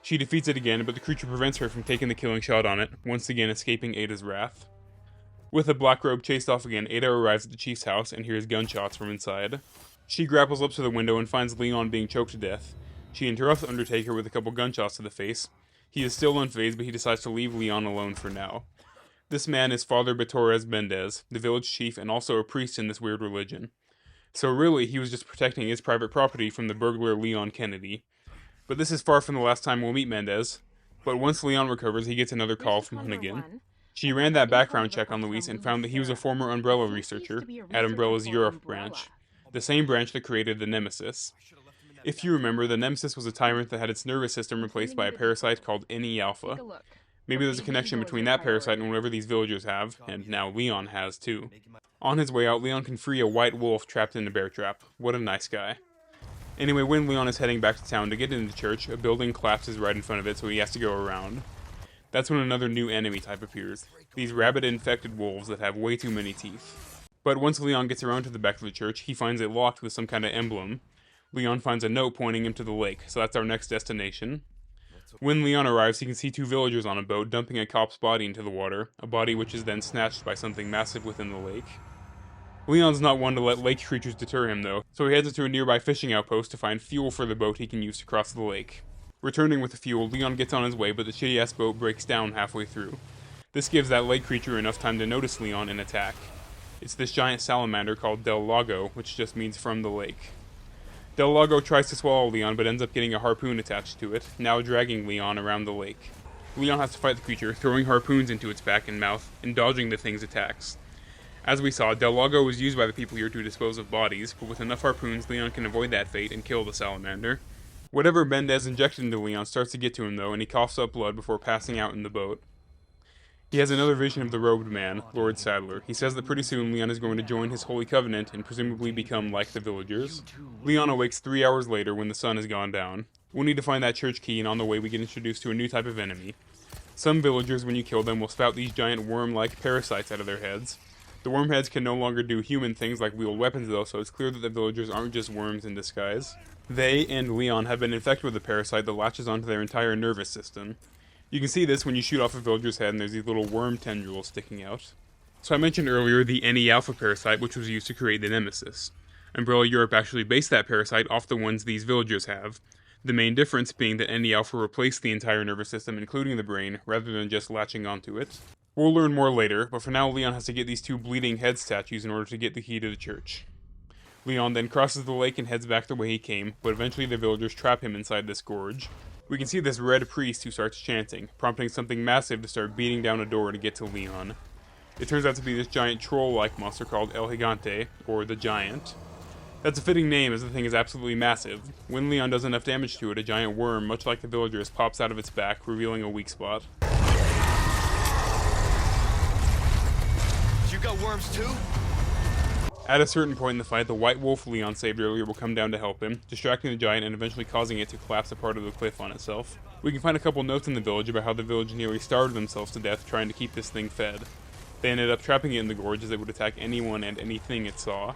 She defeats it again, but the creature prevents her from taking the killing shot on it, once again escaping Ada's wrath. With the black robe chased off again, Ada arrives at the chief's house and hears gunshots from inside. She grapples up to the window and finds Leon being choked to death. She interrupts Undertaker with a couple gunshots to the face. He is still unfazed, but he decides to leave Leon alone for now. This man is Father Torres Mendez, the village chief and also a priest in this weird religion. So really, he was just protecting his private property from the burglar Leon Kennedy. But this is far from the last time we'll meet Mendez. But once Leon recovers, he gets another call from Hunnigan. She ran that background check on Luis and found that he was a former Umbrella researcher at Umbrella's Europe branch, the same branch that created the Nemesis. If you remember, the Nemesis was a tyrant that had its nervous system replaced by a parasite called NE-alpha. Maybe there's a connection between that parasite and whatever these villagers have, and now Leon has too. On his way out, Leon can free a white wolf trapped in a bear trap. What a nice guy. Anyway, when Leon is heading back to town to get into church, a building collapses right in front of it, so he has to go around. That's when another new enemy type appears. These rabbit-infected wolves that have way too many teeth. But once Leon gets around to the back of the church, he finds it locked with some kind of emblem. Leon finds a note pointing him to the lake, so that's our next destination. When Leon arrives, he can see two villagers on a boat dumping a cop's body into the water, a body which is then snatched by something massive within the lake. Leon's not one to let lake creatures deter him though, so he heads to a nearby fishing outpost to find fuel for the boat he can use to cross the lake. Returning with the fuel, Leon gets on his way, but the shitty-ass boat breaks down halfway through. This gives that lake creature enough time to notice Leon and attack. It's this giant salamander called Del Lago, which just means from the lake. Del Lago tries to swallow Leon, but ends up getting a harpoon attached to it, now dragging Leon around the lake. Leon has to fight the creature, throwing harpoons into its back and mouth, and dodging the thing's attacks. As we saw, Del Lago was used by the people here to dispose of bodies, but with enough harpoons, Leon can avoid that fate and kill the salamander. Whatever Mendez injected into Leon starts to get to him though, and he coughs up blood before passing out in the boat. He has another vision of the robed man, Lord Sadler. He says that pretty soon Leon is going to join his holy covenant and presumably become like the villagers. Leon awakes 3 hours later when the sun has gone down. We'll need to find that church key, and on the way we get introduced to a new type of enemy. Some villagers, when you kill them, will spout these giant worm-like parasites out of their heads. The worm heads can no longer do human things like wield weapons though, so it's clear that the villagers aren't just worms in disguise. They and Leon have been infected with a parasite that latches onto their entire nervous system. You can see this when you shoot off a villager's head and there's these little worm tendrils sticking out. So I mentioned earlier the Ne Alpha parasite, which was used to create the Nemesis. Umbrella Europe actually based that parasite off the ones these villagers have. The main difference being that Ne Alpha replaced the entire nervous system, including the brain, rather than just latching onto it. We'll learn more later, but for now Leon has to get these two bleeding head statues in order to get the key to the church. Leon then crosses the lake and heads back the way he came, but eventually the villagers trap him inside this gorge. We can see this red priest who starts chanting, prompting something massive to start beating down a door to get to Leon. It turns out to be this giant troll-like monster called El Gigante, or the Giant. That's a fitting name as the thing is absolutely massive. When Leon does enough damage to it, a giant worm, much like the villagers, pops out of its back, revealing a weak spot. You got worms too? At a certain point in the fight, the white wolf Leon saved earlier will come down to help him, distracting the giant and eventually causing it to collapse a part of the cliff on itself. We can find a couple notes in the village about how the village nearly starved themselves to death trying to keep this thing fed. They ended up trapping it in the gorge as it would attack anyone and anything it saw.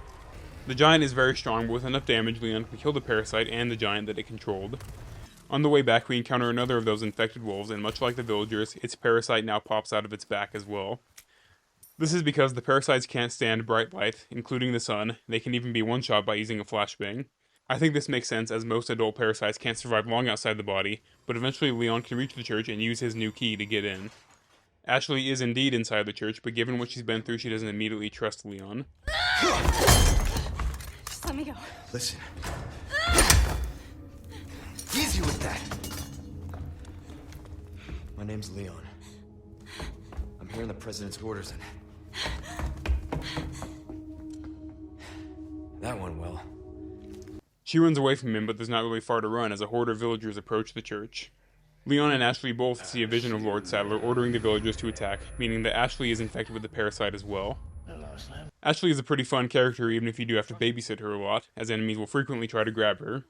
The giant is very strong, but with enough damage, Leon can kill the parasite and the giant that it controlled. On the way back, we encounter another of those infected wolves, and much like the villagers, its parasite now pops out of its back as well. This is because the parasites can't stand bright light, including the sun. They can even be one-shot by using a flashbang. I think this makes sense as most adult parasites can't survive long outside the body, but eventually Leon can reach the church and use his new key to get in. Ashley is indeed inside the church, but given what she's been through, she doesn't immediately trust Leon. Just let me go. Listen. Easy with that. My name's Leon. I'm here in the president's orders and... that went well. She runs away from him, but there's not really far to run as a horde of villagers approach the church. Leon and Ashley both see a vision of Lord Sadler ordering the villagers to attack, meaning that Ashley is infected with the parasite as well. Ashley is a pretty fun character even if you do have to babysit her a lot, as enemies will frequently try to grab her.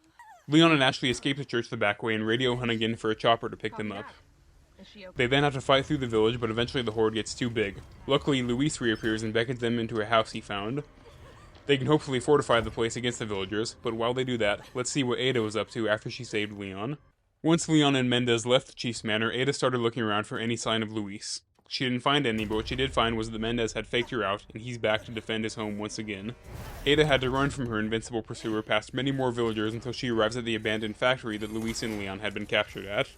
Leon and Ashley escape the church the back way and radio Hunnigan for a chopper to pick them up. They then have to fight through the village, but eventually the horde gets too big. Luckily, Luis reappears and beckons them into a house he found. They can hopefully fortify the place against the villagers, but while they do that, let's see what Ada was up to after she saved Leon. Once Leon and Mendez left the chief's manor, Ada started looking around for any sign of Luis. She didn't find any, but what she did find was that Mendez had faked her out, and he's back to defend his home once again. Ada had to run from her invincible pursuer past many more villagers until she arrives at the abandoned factory that Luis and Leon had been captured at.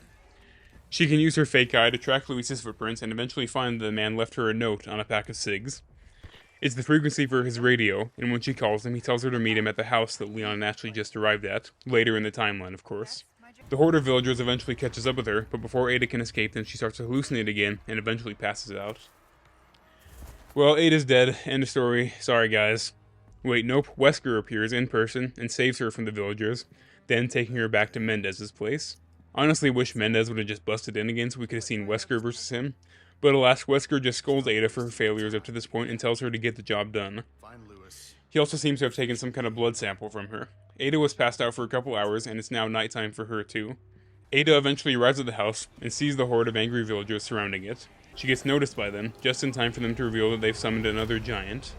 She can use her fake eye to track Luis's footprints and eventually find that the man left her a note on a pack of cigs. It's the frequency for his radio, and when she calls him, he tells her to meet him at the house that Leon and Ashley just arrived at, later in the timeline, of course. The horde of villagers eventually catches up with her, but before Ada can escape, then she starts to hallucinate again, and eventually passes out. Well, Ada's dead. End of story. Sorry, guys. Wait, nope. Wesker appears in person and saves her from the villagers, then taking her back to Mendez's place. Honestly wish Mendez would have just busted in again so we could have seen Wesker versus him, but alas, Wesker just scolds Ada for her failures up to this point and tells her to get the job done. He also seems to have taken some kind of blood sample from her. Ada was passed out for a couple hours, and it's now nighttime for her too. Ada eventually arrives at the house and sees the horde of angry villagers surrounding it. She gets noticed by them, just in time for them to reveal that they've summoned another giant.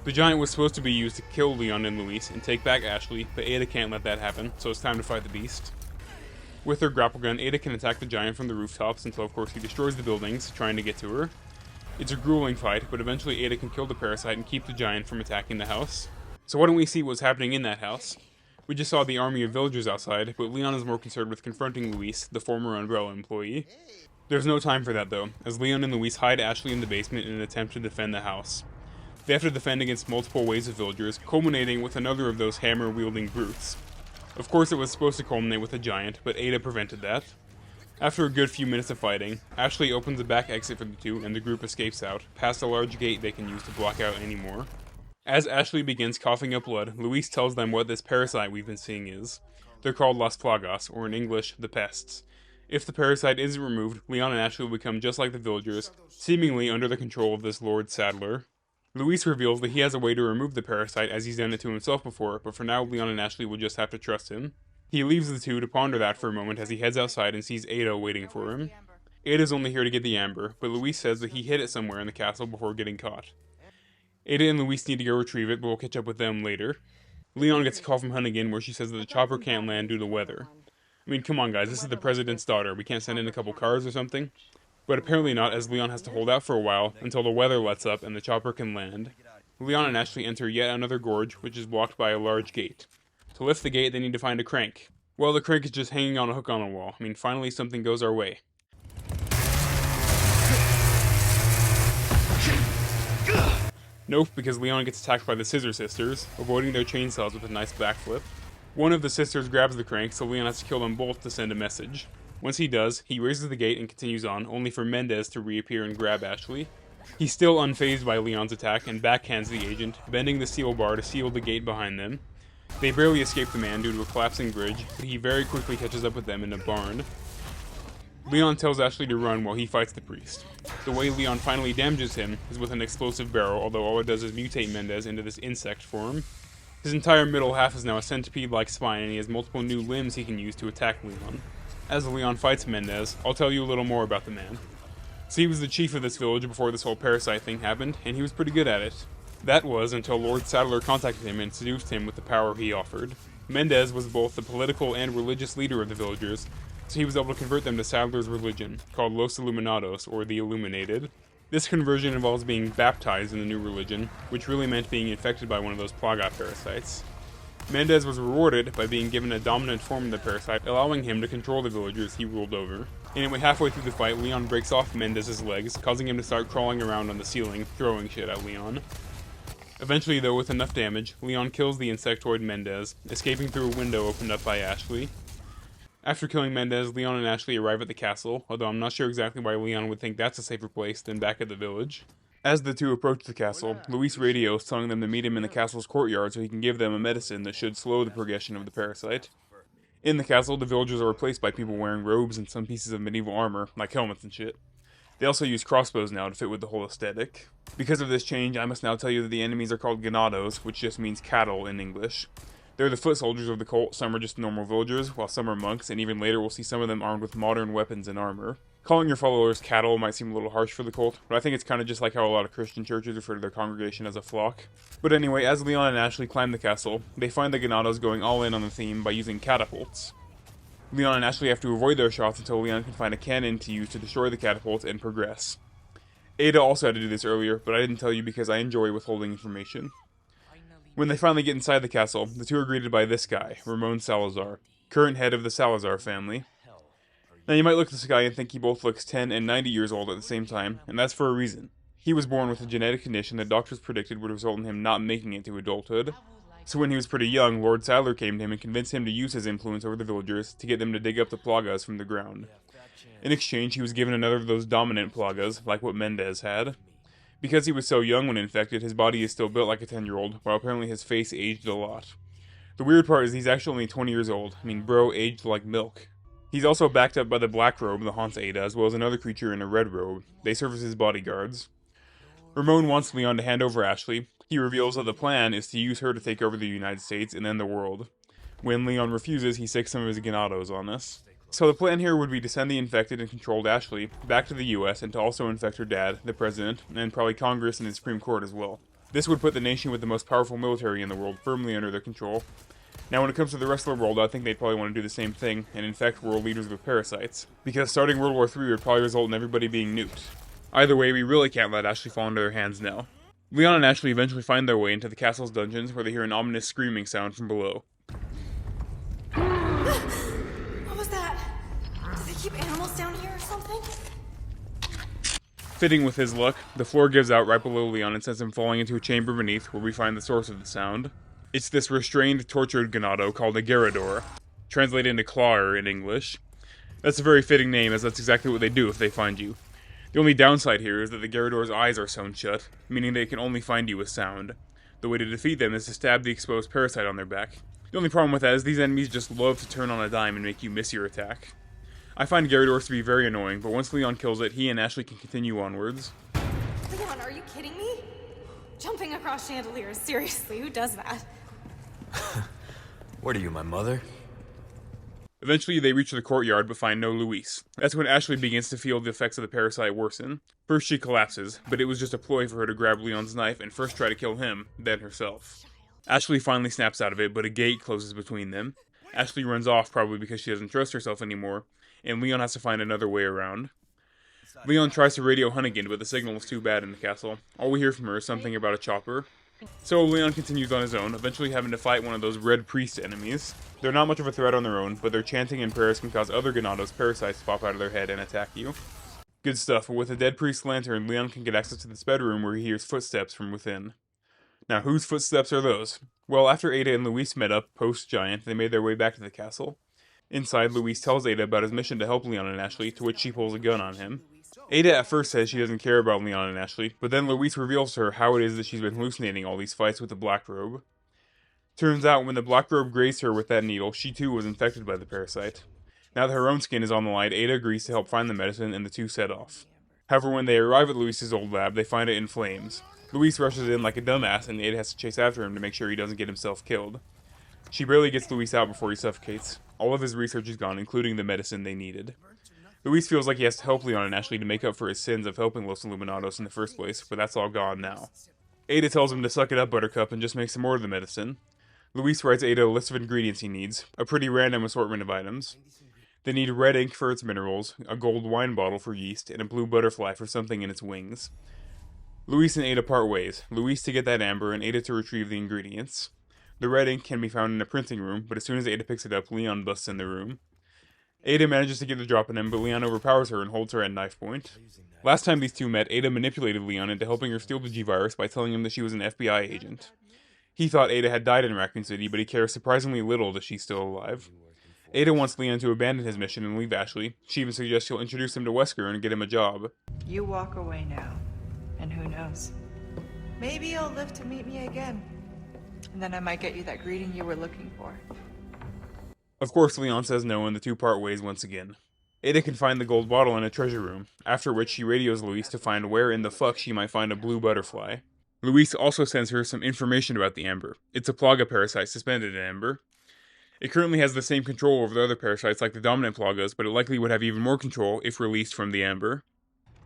The giant was supposed to be used to kill Leon and Luis and take back Ashley, but Ada can't let that happen, so it's time to fight the beast. With her grapple gun, Ada can attack the giant from the rooftops until of course he destroys the buildings, trying to get to her. It's a grueling fight, but eventually Ada can kill the parasite and keep the giant from attacking the house. So why don't we see what's happening in that house? We just saw the army of villagers outside, but Leon is more concerned with confronting Luis, the former Umbrella employee. There's no time for that though, as Leon and Luis hide Ashley in the basement in an attempt to defend the house. They have to defend against multiple waves of villagers, culminating with another of those hammer-wielding brutes. Of course it was supposed to culminate with a giant, but Ada prevented that. After a good few minutes of fighting, Ashley opens a back exit for the two and the group escapes out, past a large gate they can use to block out any more. As Ashley begins coughing up blood, Luis tells them what this parasite we've been seeing is. They're called Las Plagas, or in English, the Pests. If the parasite isn't removed, Leon and Ashley will become just like the villagers, seemingly under the control of this Lord Saddler. Luis reveals that he has a way to remove the parasite as he's done it to himself before, but for now Leon and Ashley will just have to trust him. He leaves the two to ponder that for a moment as he heads outside and sees Ada waiting for him. Ada's only here to get the amber, but Luis says that he hid it somewhere in the castle before getting caught. Ada and Luis need to go retrieve it, but we'll catch up with them later. Leon gets a call from Hunnigan where she says that the chopper can't land due to weather. I mean, come on guys, this is the president's daughter, we can't send in a couple cars or something? But apparently not, as Leon has to hold out for a while until the weather lets up and the chopper can land. Leon and Ashley enter yet another gorge, which is blocked by a large gate. To lift the gate, they need to find a crank. Well, the crank is just hanging on a hook on a wall. I mean, finally something goes our way. Nope, because Leon gets attacked by the Scissor Sisters, avoiding their chainsaws with a nice backflip. One of the sisters grabs the crank, so Leon has to kill them both to send a message. Once he does, he raises the gate and continues on, only for Mendez to reappear and grab Ashley. He's still unfazed by Leon's attack and backhands the agent, bending the steel bar to seal the gate behind them. They barely escape the man due to a collapsing bridge, but he very quickly catches up with them in a barn. Leon tells Ashley to run while he fights the priest. The way Leon finally damages him is with an explosive barrel, although all it does is mutate Mendez into this insect form. His entire middle half is now a centipede-like spine, and he has multiple new limbs he can use to attack Leon. As Leon fights Mendez, I'll tell you a little more about the man. So he was the chief of this village before this whole parasite thing happened, and he was pretty good at it. That was until Lord Saddler contacted him and seduced him with the power he offered. Mendez was both the political and religious leader of the villagers, so he was able to convert them to Saddler's religion, called Los Illuminados, or the Illuminated. This conversion involves being baptized in the new religion, which really meant being infected by one of those Plaga parasites. Mendez was rewarded by being given a dominant form of the parasite, allowing him to control the villagers he ruled over. Anyway, halfway through the fight, Leon breaks off Mendez's legs, causing him to start crawling around on the ceiling, throwing shit at Leon. Eventually, though, with enough damage, Leon kills the insectoid Mendez, escaping through a window opened up by Ashley. After killing Mendez, Leon and Ashley arrive at the castle, although I'm not sure exactly why Leon would think that's a safer place than back at the village. As the two approach the castle, Luis radios telling them to meet him in the castle's courtyard so he can give them a medicine that should slow the progression of the parasite. In the castle, the villagers are replaced by people wearing robes and some pieces of medieval armor, like helmets and shit. They also use crossbows now to fit with the whole aesthetic. Because of this change, I must now tell you that the enemies are called ganados, which just means cattle in English. They're the foot soldiers of the cult, some are just normal villagers, while some are monks, and even later we'll see some of them armed with modern weapons and armor. Calling your followers cattle might seem a little harsh for the cult, but I think it's kind of just like how a lot of Christian churches refer to their congregation as a flock. But anyway, as Leon and Ashley climb the castle, they find the ganados going all in on the theme by using catapults. Leon and Ashley have to avoid their shots until Leon can find a cannon to use to destroy the catapults and progress. Ada also had to do this earlier, but I didn't tell you because I enjoy withholding information. When they finally get inside the castle, the two are greeted by this guy, Ramon Salazar, current head of the Salazar family. Now you might look at this guy and think he both looks 10 and 90 years old at the same time, and that's for a reason. He was born with a genetic condition that doctors predicted would result in him not making it to adulthood. So when he was pretty young, Lord Saddler came to him and convinced him to use his influence over the villagers to get them to dig up the Plagas from the ground. In exchange, he was given another of those dominant Plagas, like what Mendez had. Because he was so young when infected, his body is still built like a 10-year-old, while apparently his face aged a lot. The weird part is he's actually only 20 years old. I mean, bro aged like milk. He's also backed up by the black robe that haunts Ada, as well as another creature in a red robe. They serve as his bodyguards. Ramon wants Leon to hand over Ashley. He reveals that the plan is to use her to take over the United States and then the world. When Leon refuses, he sicks some of his ganados on this. So the plan here would be to send the infected and controlled Ashley back to the US and to also infect her dad, the president, and probably Congress and the Supreme Court as well. This would put the nation with the most powerful military in the world firmly under their control. Now when it comes to the rest of the world, I think they'd probably want to do the same thing and infect world leaders with parasites, because starting World War III would probably result in everybody being nuked. Either way, we really can't let Ashley fall into their hands now. Leon and Ashley eventually find their way into the castle's dungeons where they hear an ominous screaming sound from below. What was that? Do they keep animals down here or something? Fitting with his luck, the floor gives out right below Leon and sends him falling into a chamber beneath where we find the source of the sound. It's this restrained, tortured ganado called a Gerador, translated into clawer in English. That's a very fitting name, as that's exactly what they do if they find you. The only downside here is that the Gerador's eyes are sewn shut, meaning they can only find you with sound. The way to defeat them is to stab the exposed parasite on their back. The only problem with that is these enemies just love to turn on a dime and make you miss your attack. I find Gyarados to be very annoying, but once Leon kills it, he and Ashley can continue onwards. Leon, are you kidding me? Jumping across chandeliers, seriously, who does that? What are you, my mother? Eventually, they reach the courtyard but find no Luis. That's when Ashley begins to feel the effects of the parasite worsen. First she collapses, but it was just a ploy for her to grab Leon's knife and first try to kill him, then herself. Ashley finally snaps out of it, but a gate closes between them. Ashley runs off, probably because she doesn't trust herself anymore, and Leon has to find another way around. Leon tries to radio Hunnigan, but the signal is too bad in the castle. All we hear from her is something about a chopper. So Leon continues on his own, eventually having to fight one of those red priest enemies. They're not much of a threat on their own, but their chanting and prayers can cause other Ganados parasites to pop out of their head and attack you. Good stuff, but with a dead priest lantern, Leon can get access to this bedroom where he hears footsteps from within. Now, whose footsteps are those? Well, after Ada and Luis met up, post-Giant, they made their way back to the castle. Inside, Luis tells Ada about his mission to help Leon and Ashley, to which she pulls a gun on him. Ada at first says she doesn't care about Leon and Ashley, but then Luis reveals to her how it is that she's been hallucinating all these fights with the Black Robe. Turns out, when the Black Robe grazed her with that needle, she too was infected by the parasite. Now that her own skin is on the line, Ada agrees to help find the medicine, and the two set off. However, when they arrive at Luis's old lab, they find it in flames. Luis rushes in like a dumbass, and Ada has to chase after him to make sure he doesn't get himself killed. She barely gets Luis out before he suffocates. All of his research is gone, including the medicine they needed. Luis feels like he has to help Leon and Ashley to make up for his sins of helping Los Illuminados in the first place, but that's all gone now. Ada tells him to suck it up, Buttercup, and just make some more of the medicine. Luis writes Ada a list of ingredients he needs, a pretty random assortment of items. They need red ink for its minerals, a gold wine bottle for yeast, and a blue butterfly for something in its wings. Luis and Ada part ways, Luis to get that amber and Ada to retrieve the ingredients. The red ink can be found in a printing room, but as soon as Ada picks it up, Leon busts in the room. Ada manages to get the drop on him, but Leon overpowers her and holds her at knife point. Last time these two met, Ada manipulated Leon into helping her steal the G-Virus by telling him that she was an FBI agent. He thought Ada had died in Raccoon City, but he cares surprisingly little that she's still alive. Ada wants Leon to abandon his mission and leave Ashley. She even suggests she'll introduce him to Wesker and get him a job. You walk away now, and who knows? Maybe you'll live to meet me again. And then I might get you that greeting you were looking for. Of course, Leon says no, and the two part ways once again. Ada can find the gold bottle in a treasure room, after which she radios Luis to find where in the fuck she might find a blue butterfly. Luis also sends her some information about the amber. It's a Plaga parasite suspended in amber. It currently has the same control over the other parasites like the dominant Plagas, but it likely would have even more control if released from the amber.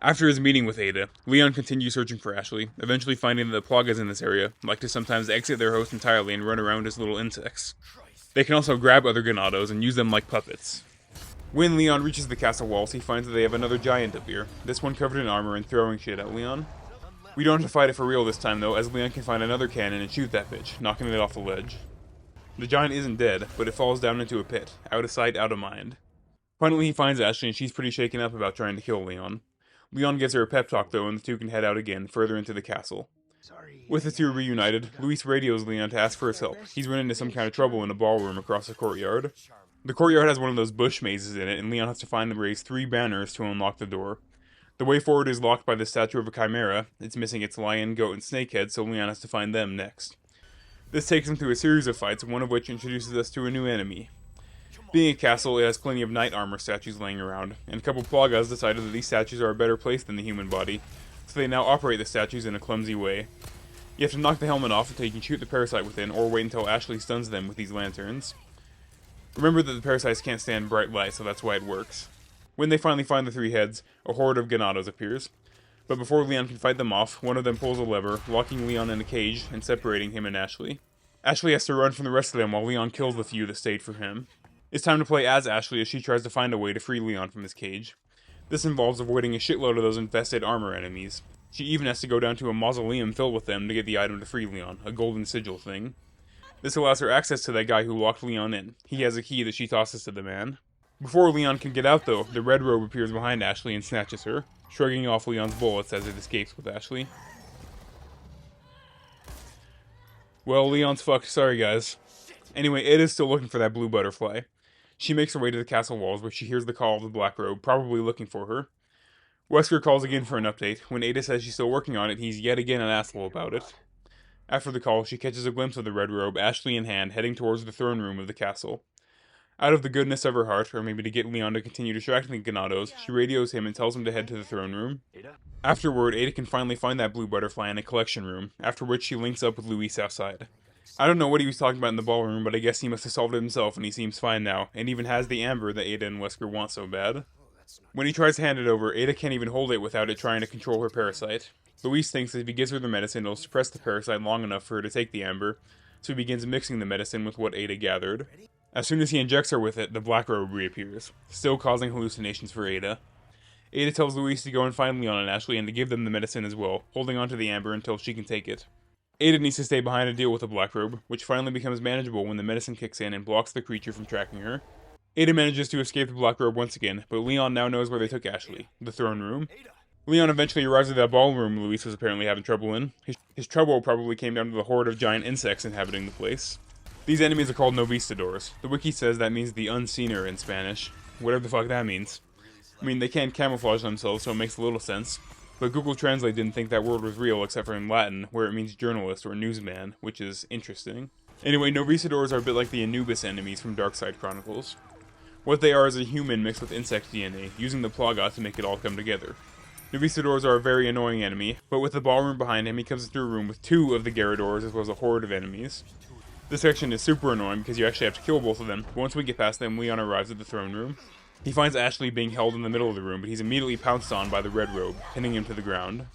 After his meeting with Ada, Leon continues searching for Ashley, eventually finding that the Plagas in this area like to sometimes exit their host entirely and run around as little insects. They can also grab other Ganados and use them like puppets. When Leon reaches the castle walls, he finds that they have another giant up here, this one covered in armor and throwing shit at Leon. We don't have to fight it for real this time though, as Leon can find another cannon and shoot that bitch, knocking it off the ledge. The giant isn't dead, but it falls down into a pit, out of sight, out of mind. Finally he finds Ashley and she's pretty shaken up about trying to kill Leon. Leon gives her a pep talk though, and the two can head out again, further into the castle. With the two reunited, Luis radios Leon to ask for his help. He's run into some kind of trouble in a ballroom across the courtyard. The courtyard has one of those bush mazes in it, and Leon has to find and raise 3 banners to unlock the door. The way forward is locked by the statue of a chimera. It's missing its lion, goat, and snake head, so Leon has to find them next. This takes him through a series of fights, one of which introduces us to a new enemy. Being a castle, it has plenty of knight armor statues laying around, and a couple Plagas decided that these statues are a better place than the human body, so they now operate the statues in a clumsy way. You have to knock the helmet off until you can shoot the parasite within, or wait until Ashley stuns them with these lanterns. Remember that the parasites can't stand bright light, so that's why it works. When they finally find the 3 heads, a horde of Ganados appears. But before Leon can fight them off, one of them pulls a lever, locking Leon in a cage and separating him and Ashley. Ashley has to run from the rest of them while Leon kills the few that stayed for him. It's time to play as Ashley as she tries to find a way to free Leon from his cage. This involves avoiding a shitload of those infested armor enemies. She even has to go down to a mausoleum filled with them to get the item to free Leon, a golden sigil thing. This allows her access to that guy who locked Leon in. He has a key that she tosses to the man. Before Leon can get out though, the red robe appears behind Ashley and snatches her, shrugging off Leon's bullets as it escapes with Ashley. Well, Leon's fucked, sorry guys. Anyway, Ada is still looking for that blue butterfly. She makes her way to the castle walls where she hears the call of the Black Robe, probably looking for her. Wesker calls again for an update. When Ada says she's still working on it, he's yet again an asshole about it. After the call, she catches a glimpse of the Red Robe, Ashley in hand, heading towards the throne room of the castle. Out of the goodness of her heart, or maybe to get Leon to continue distracting the Ganados, she radios him and tells him to head to the throne room. Afterward, Ada can finally find that blue butterfly in a collection room, after which she links up with Luis outside. I don't know what he was talking about in the ballroom, but I guess he must have solved it himself and he seems fine now, and even has the amber that Ada and Wesker want so bad. When he tries to hand it over, Ada can't even hold it without it trying to control her parasite. Luis thinks that if he gives her the medicine, it'll suppress the parasite long enough for her to take the amber, so he begins mixing the medicine with what Ada gathered. As soon as he injects her with it, the black robe reappears, still causing hallucinations for Ada. Ada tells Luis to go and find Leon and Ashley and to give them the medicine as well, holding onto the amber until she can take it. Ada needs to stay behind to deal with the black robe, which finally becomes manageable when the medicine kicks in and blocks the creature from tracking her. Ada manages to escape the black robe once again, but Leon now knows where they took Ashley, the throne room. Leon eventually arrives at that ballroom Luis was apparently having trouble in. His trouble probably came down to the horde of giant insects inhabiting the place. These enemies are called Novistadors. The wiki says that means the unseener in Spanish. Whatever the fuck that means. I mean, they can't camouflage themselves, so it makes a little sense. But Google Translate didn't think that word was real except for in Latin, where it means journalist or newsman, which is interesting. Anyway, Novistadors are a bit like the Anubis enemies from Darkside Chronicles. What they are is a human mixed with insect DNA, using the Plaga to make it all come together. Novistadors are a very annoying enemy, but with the ballroom behind him, he comes into a room with 2 of the Garradors as well as a horde of enemies. This section is super annoying because you actually have to kill both of them, but once we get past them, Leon arrives at the throne room. He finds Ashley being held in the middle of the room, but he's immediately pounced on by the red robe, pinning him to the ground.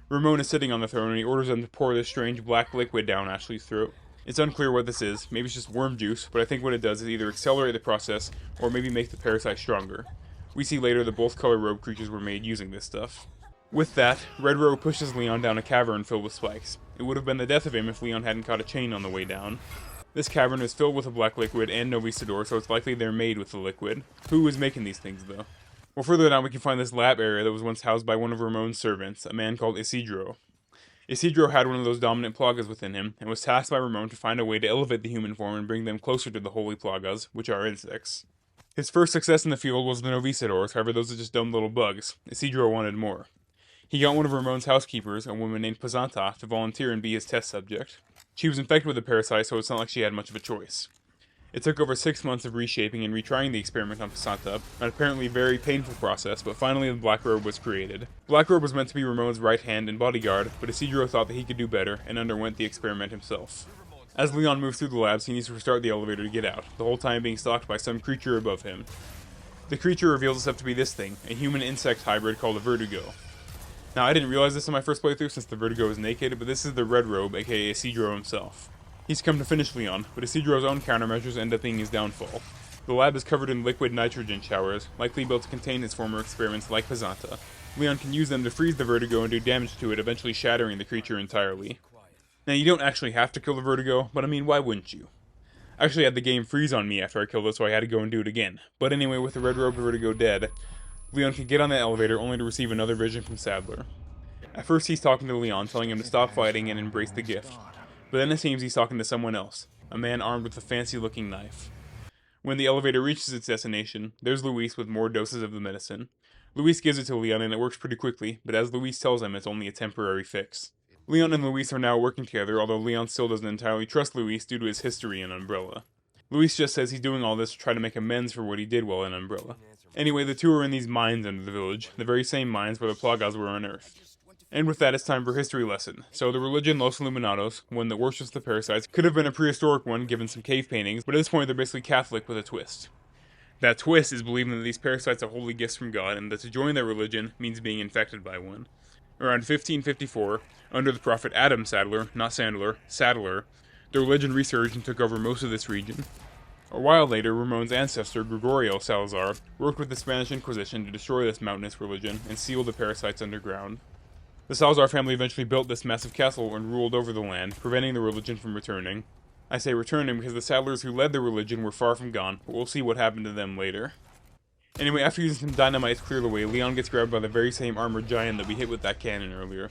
Ramon is sitting on the throne and he orders them to pour this strange black liquid down Ashley's throat. It's unclear what this is, maybe it's just worm juice, but I think what it does is either accelerate the process, or maybe make the parasite stronger. We see later that both color robe creatures were made using this stuff. With that, Red Robe pushes Leon down a cavern filled with spikes. It would have been the death of him if Leon hadn't caught a chain on the way down. This cavern is filled with a black liquid and Novistador, so it's likely they're made with the liquid. Who is making these things, though? Well, further down we can find this lab area that was once housed by one of Ramon's servants, a man called Isidro. Isidro had one of those dominant plagas within him, and was tasked by Ramon to find a way to elevate the human form and bring them closer to the holy plagas, which are insects. His first success in the field was the Novistadors, however those are just dumb little bugs. Isidro wanted more. He got one of Ramon's housekeepers, a woman named Pazanta, to volunteer and be his test subject. She was infected with the parasite, so it's not like she had much of a choice. It took over 6 months of reshaping and retrying the experiment on Pazanta, an apparently very painful process, but finally the Black Robe was created. Black Robe was meant to be Ramon's right hand and bodyguard, but Isidro thought that he could do better, and underwent the experiment himself. As Leon moves through the labs, he needs to restart the elevator to get out, the whole time being stalked by some creature above him. The creature reveals itself to be this thing, a human-insect hybrid called a Vertigo. Now, I didn't realize this in my first playthrough since the Vertigo is naked, but this is the Red Robe, aka Isidro himself. He's come to finish Leon, but Isidro's own countermeasures end up being his downfall. The lab is covered in liquid nitrogen showers, likely built to contain his former experiments like Pazanta. Leon can use them to freeze the Vertigo and do damage to it, eventually shattering the creature entirely. Now, you don't actually have to kill the Vertigo, but I mean, why wouldn't you? I actually had the game freeze on me after I killed it, so I had to go and do it again. But anyway, with the Red Robe Vertigo dead, Leon can get on the elevator only to receive another vision from Sadler. At first he's talking to Leon, telling him to stop fighting and embrace the gift. But then it seems he's talking to someone else, a man armed with a fancy-looking knife. When the elevator reaches its destination, there's Luis with more doses of the medicine. Luis gives it to Leon and it works pretty quickly, but as Luis tells him, it's only a temporary fix. Leon and Luis are now working together, although Leon still doesn't entirely trust Luis due to his history in Umbrella. Luis just says he's doing all this to try to make amends for what he did while in Umbrella. Anyway, the two are in these mines under the village, the very same mines where the Plagas were unearthed. And with that, it's time for a history lesson. So the religion Los Illuminados, one that worships the parasites, could have been a prehistoric one given some cave paintings, but at this point they're basically Catholic with a twist. That twist is believing that these parasites are holy gifts from God, and that to join their religion means being infected by one. Around 1554, under the prophet Adam Sadler, not Sandler, Sadler, the religion resurged and took over most of this region. A while later, Ramon's ancestor, Gregorio Salazar, worked with the Spanish Inquisition to destroy this mountainous religion and seal the parasites underground. The Salazar family eventually built this massive castle and ruled over the land, preventing the religion from returning. I say returning because the Sadlers who led the religion were far from gone, but we'll see what happened to them later. Anyway, after using some dynamite to clear the way, Leon gets grabbed by the very same armored giant that we hit with that cannon earlier.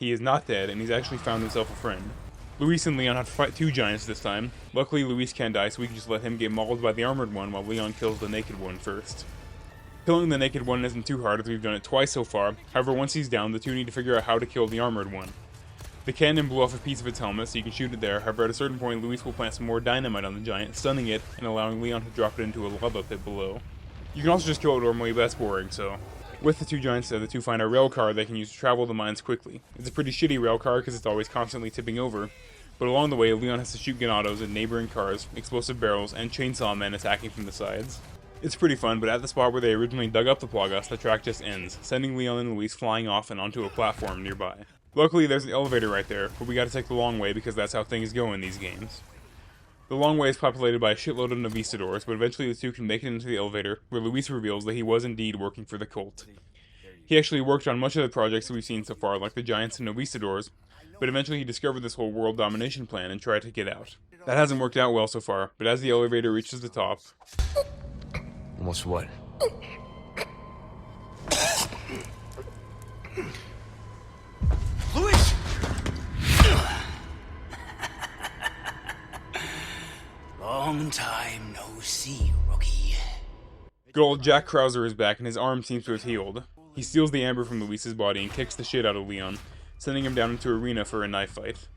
He is not dead, and he's actually found himself a friend. Luis and Leon have to fight 2 giants this time. Luckily, Luis can't die, so we can just let him get mauled by the armored one while Leon kills the naked one first. Killing the naked one isn't too hard as we've done it twice so far, however once he's down, the two need to figure out how to kill the armored one. The cannon blew off a piece of its helmet, so you can shoot it there. However, at a certain point, Luis will plant some more dynamite on the giant, stunning it, and allowing Leon to drop it into a lava pit below. You can also just kill it normally, but that's boring, so... With the two giants there, the two find a rail car they can use to travel the mines quickly. It's a pretty shitty rail car because it's always constantly tipping over, but along the way, Leon has to shoot Ganados at neighboring cars, explosive barrels, and chainsaw men attacking from the sides. It's pretty fun, but at the spot where they originally dug up the Plagas, the track just ends, sending Leon and Luis flying off and onto a platform nearby. Luckily, there's an elevator right there, but we gotta take the long way because that's how things go in these games. The long way is populated by a shitload of Novistadors, but eventually the two can make it into the elevator, where Luis reveals that he was indeed working for the cult. He actually worked on much of the projects that we've seen so far, like the Giants and Novistadors, but eventually he discovered this whole world domination plan and tried to get out. That hasn't worked out well so far, but as the elevator reaches the top... Almost what? Luis! Long time no see, rookie. Good old Jack Krauser is back and his arm seems to have healed. He steals the amber from Luis's body and kicks the shit out of Leon, sending him down into arena for a knife fight.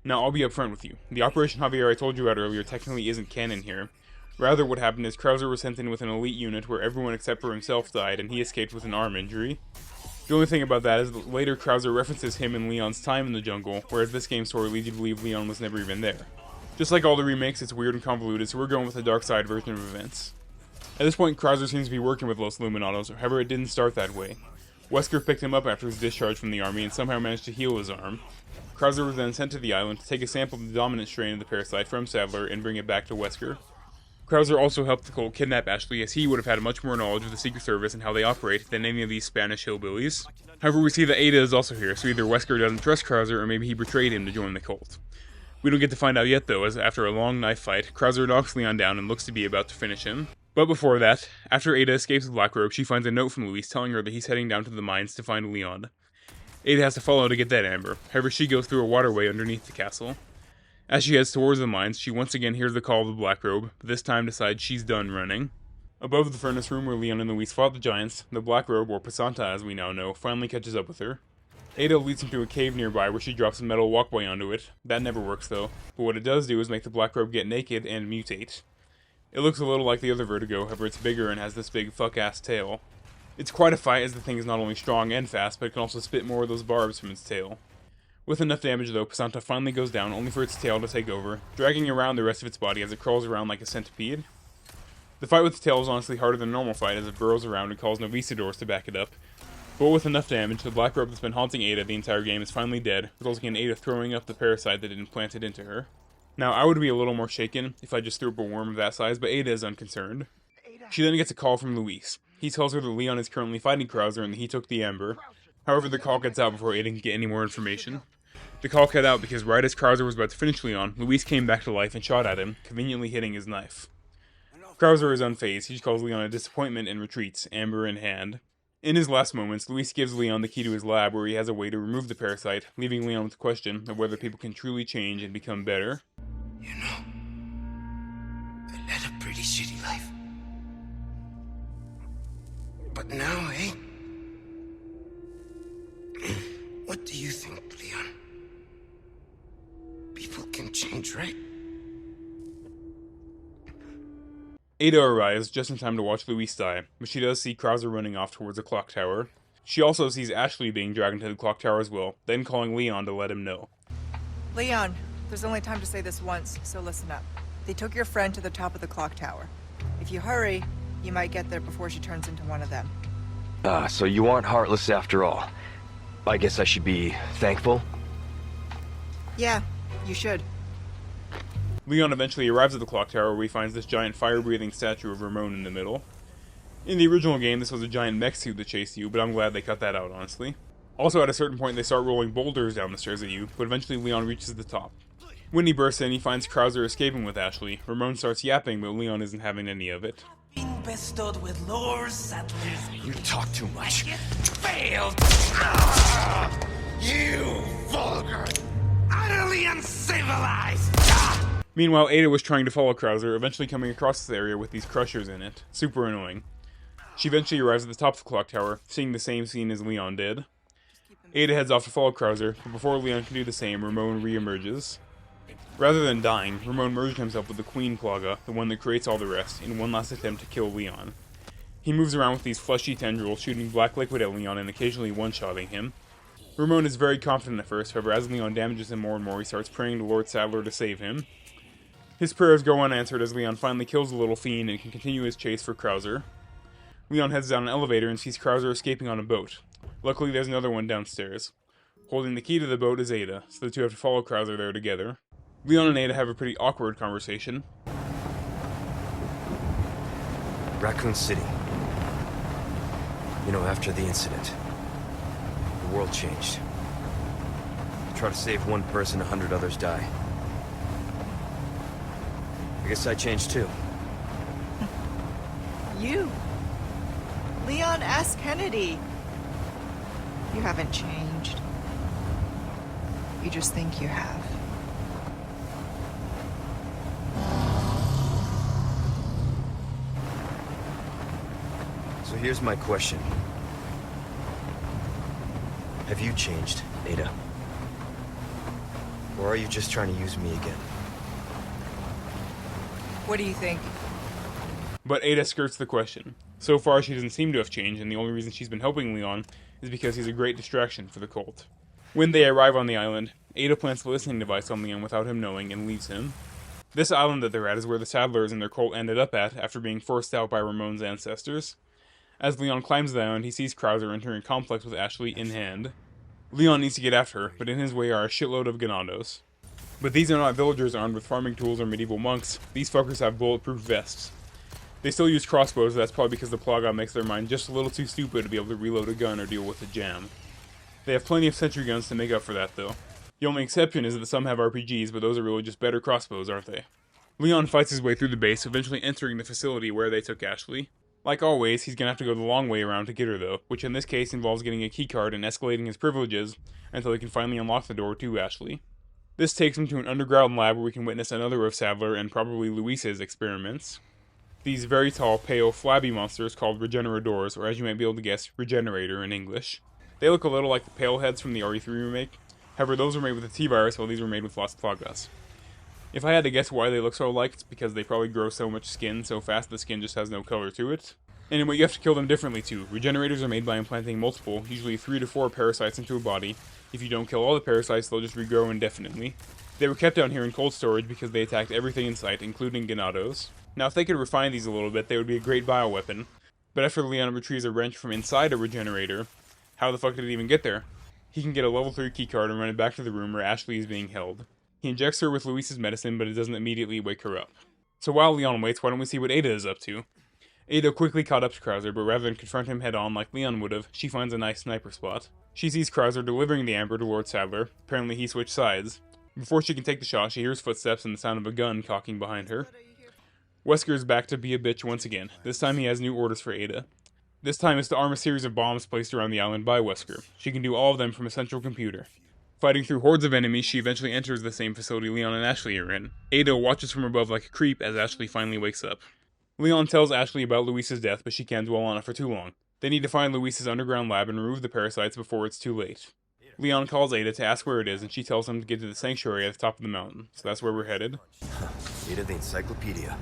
Now, I'll be upfront with you. The Operation Javier I told you about earlier technically isn't canon here. Rather, what happened is Krauser was sent in with an elite unit where everyone except for himself died and he escaped with an arm injury. The only thing about that is that later Krauser references him and Leon's time in the jungle, whereas this game's story leads you to believe Leon was never even there. Just like all the remakes, it's weird and convoluted, so we're going with the Darkside version of events. At this point, Krauser seems to be working with Los Luminados, however it didn't start that way. Wesker picked him up after his discharge from the army and somehow managed to heal his arm. Krauser was then sent to the island to take a sample of the dominant strain of the parasite from Sadler and bring it back to Wesker. Krauser also helped the cult kidnap Ashley, as he would have had much more knowledge of the Secret Service and how they operate than any of these Spanish hillbillies. However, we see that Ada is also here, so either Wesker doesn't trust Krauser or maybe he betrayed him to join the cult. We don't get to find out yet though, as after a long knife fight, Krauser knocks Leon down and looks to be about to finish him. But before that, after Ada escapes the Black Robe, she finds a note from Luis telling her that he's heading down to the mines to find Leon. Ada has to follow to get that amber, however she goes through a waterway underneath the castle. As she heads towards the mines, she once again hears the call of the Black Robe, but this time decides she's done running. Above the furnace room where Leon and Luis fought the giants, the Black Robe, or Pasanta as we now know, finally catches up with her. Ada leads him to a cave nearby where she drops a metal walkway onto it. That never works though, but what it does do is make the Black Robe get naked and mutate. It looks a little like the other Vertigo, however it's bigger and has this big fuck-ass tail. It's quite a fight as the thing is not only strong and fast, but it can also spit more of those barbs from its tail. With enough damage though, Pasanta finally goes down, only for its tail to take over, dragging around the rest of its body as it crawls around like a centipede. The fight with the tail is honestly harder than a normal fight as it burrows around and calls Novistadors to back it up. But with enough damage, the Black Robe that's been haunting Ada the entire game is finally dead, resulting in Ada throwing up the parasite that had implanted into her. Now, I would be a little more shaken if I just threw up a worm of that size, but Ada is unconcerned. She then gets a call from Luis. He tells her that Leon is currently fighting Krauser and that he took the amber. However, the call gets out before Ada can get any more information. The call cut out because right as Krauser was about to finish Leon, Luis came back to life and shot at him, conveniently hitting his knife. Krauser is unfazed. He calls Leon a disappointment and retreats, amber in hand. In his last moments, Luis gives Leon the key to his lab where he has a way to remove the parasite, leaving Leon with the question of whether people can truly change and become better. You know, I led a pretty shitty life. But now, eh? What do you think, Leon? People can change, right? Ada arrives just in time to watch Luis die, but she does see Krauser running off towards the clock tower. She also sees Ashley being dragged into the clock tower as well, then calling Leon to let him know. Leon, there's only time to say this once, so listen up. They took your friend to the top of the clock tower. If you hurry, you might get there before she turns into one of them. So you aren't heartless after all. I guess I should be thankful? Yeah, you should. Leon eventually arrives at the clock tower where he finds this giant fire-breathing statue of Ramon in the middle. In the original game, this was a giant mech suit that chased you, but I'm glad they cut that out, honestly. Also, at a certain point, they start rolling boulders down the stairs at you, but eventually Leon reaches the top. When he bursts in, he finds Krauser escaping with Ashley. Ramon starts yapping, but Leon isn't having any of it. Being bestowed with lore settlers. You talk too much. Failed! You vulgar, utterly uncivilized! Meanwhile, Ada was trying to follow Krauser, eventually coming across this area with these crushers in it. Super annoying. She eventually arrives at the top of the clock tower, seeing the same scene as Leon did. Ada heads off to follow Krauser, but before Leon can do the same, Ramon re-emerges. Rather than dying, Ramon merged himself with the Queen Plaga, the one that creates all the rest, in one last attempt to kill Leon. He moves around with these fleshy tendrils, shooting black liquid at Leon and occasionally one-shotting him. Ramon is very confident at first, however as Leon damages him more and more, he starts praying to Lord Sadler to save him. His prayers go unanswered as Leon finally kills the little fiend and can continue his chase for Krauser. Leon heads down an elevator and sees Krauser escaping on a boat. Luckily there's another one downstairs. Holding the key to the boat is Ada, so the two have to follow Krauser there together. Leon and Ada have a pretty awkward conversation. Raccoon City. You know, after the incident, the world changed. You try to save one person, 100 others die. I guess I changed too. You? Leon S. Kennedy. You haven't changed. You just think you have. So here's my question. Have you changed, Ada? Or are you just trying to use me again? What do you think? But Ada skirts the question. So far she doesn't seem to have changed, and the only reason she's been helping Leon is because he's a great distraction for the cult. When they arrive on the island, Ada plants a listening device on Leon without him knowing and leaves him. This island that they're at is where the Sadlers and their cult ended up at after being forced out by Ramon's ancestors. As Leon climbs the island, he sees Krauser entering a complex with Ashley in hand. Leon needs to get after her, but in his way are a shitload of Ganados. But these are not villagers armed with farming tools or medieval monks. These fuckers have bulletproof vests. They still use crossbows, that's probably because the Plaga makes their mind just a little too stupid to be able to reload a gun or deal with a jam. They have plenty of sentry guns to make up for that, though. The only exception is that some have RPGs, but those are really just better crossbows, aren't they? Leon fights his way through the base, eventually entering the facility where they took Ashley. Like always, he's gonna have to go the long way around to get her though, which in this case involves getting a keycard and escalating his privileges until he can finally unlock the door to Ashley. This takes him to an underground lab where we can witness another of Sadler and probably Luis's experiments. These very tall, pale, flabby monsters called Regeneradors, or as you might be able to guess, Regenerator in English. They look a little like the Pale Heads from the RE3 remake, however those were made with the T-Virus while these were made with Las Plagas. If I had to guess why they look so alike, it's because they probably grow so much skin so fast the skin just has no color to it. Anyway, you have to kill them differently too. Regenerators are made by implanting multiple, usually 3 to 4 parasites into a body. If you don't kill all the parasites, they'll just regrow indefinitely. They were kept down here in cold storage because they attacked everything in sight, including Ganados. Now if they could refine these a little bit, they would be a great bioweapon. But after Leon retrieves a wrench from inside a Regenerator, how the fuck did it even get there? He can get a level 3 keycard and run it back to the room where Ashley is being held. He injects her with Luis's medicine, but it doesn't immediately wake her up. So while Leon waits, why don't we see what Ada is up to? Ada quickly caught up to Krauser, but rather than confront him head-on like Leon would have, she finds a nice sniper spot. She sees Krauser delivering the amber to Lord Sadler. Apparently he switched sides. Before she can take the shot, she hears footsteps and the sound of a gun cocking behind her. Wesker's back to be a bitch once again. This time he has new orders for Ada. This time it's to arm a series of bombs placed around the island by Wesker. She can do all of them from a central computer. Fighting through hordes of enemies, she eventually enters the same facility Leon and Ashley are in. Ada watches from above like a creep as Ashley finally wakes up. Leon tells Ashley about Luis's death, but she can't dwell on it for too long. They need to find Luis's underground lab and remove the parasites before it's too late. Leon calls Ada to ask where it is, and she tells him to get to the sanctuary at the top of the mountain, so that's where we're headed. Ada the encyclopedia.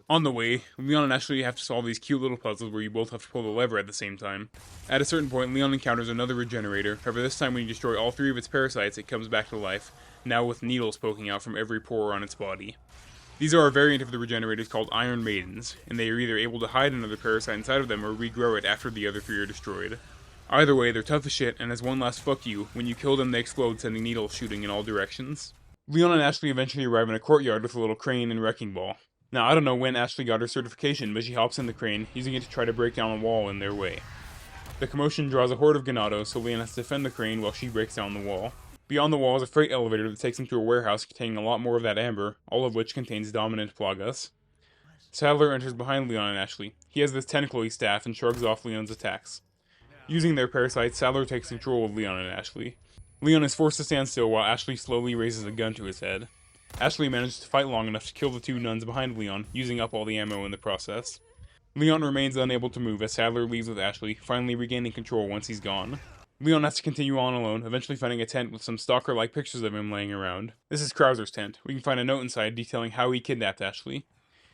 On the way, Leon and Ashley have to solve these cute little puzzles where you both have to pull the lever at the same time. At a certain point, Leon encounters another Regenerator, however this time when you destroy all 3 of its parasites, it comes back to life, now with needles poking out from every pore on its body. These are a variant of the Regenerators called Iron Maidens, and they are either able to hide another parasite inside of them or regrow it after the other 3 are destroyed. Either way, they're tough as shit, and as one last fuck you, when you kill them they explode, sending needles shooting in all directions. Leon and Ashley eventually arrive in a courtyard with a little crane and wrecking ball. Now, I don't know when Ashley got her certification, but she hops in the crane, using it to try to break down a wall in their way. The commotion draws a horde of Ganados, so Leon has to defend the crane while she breaks down the wall. Beyond the wall is a freight elevator that takes him to a warehouse containing a lot more of that amber, all of which contains dominant Plagas. Sadler enters behind Leon and Ashley. He has this tentacle-y staff and shrugs off Leon's attacks. Using their parasites, Sadler takes control of Leon and Ashley. Leon is forced to stand still while Ashley slowly raises a gun to his head. Ashley manages to fight long enough to kill the 2 nuns behind Leon, using up all the ammo in the process. Leon remains unable to move as Sadler leaves with Ashley, finally regaining control once he's gone. Leon has to continue on alone, eventually finding a tent with some stalker-like pictures of him laying around. This is Krauser's tent. We can find a note inside detailing how he kidnapped Ashley.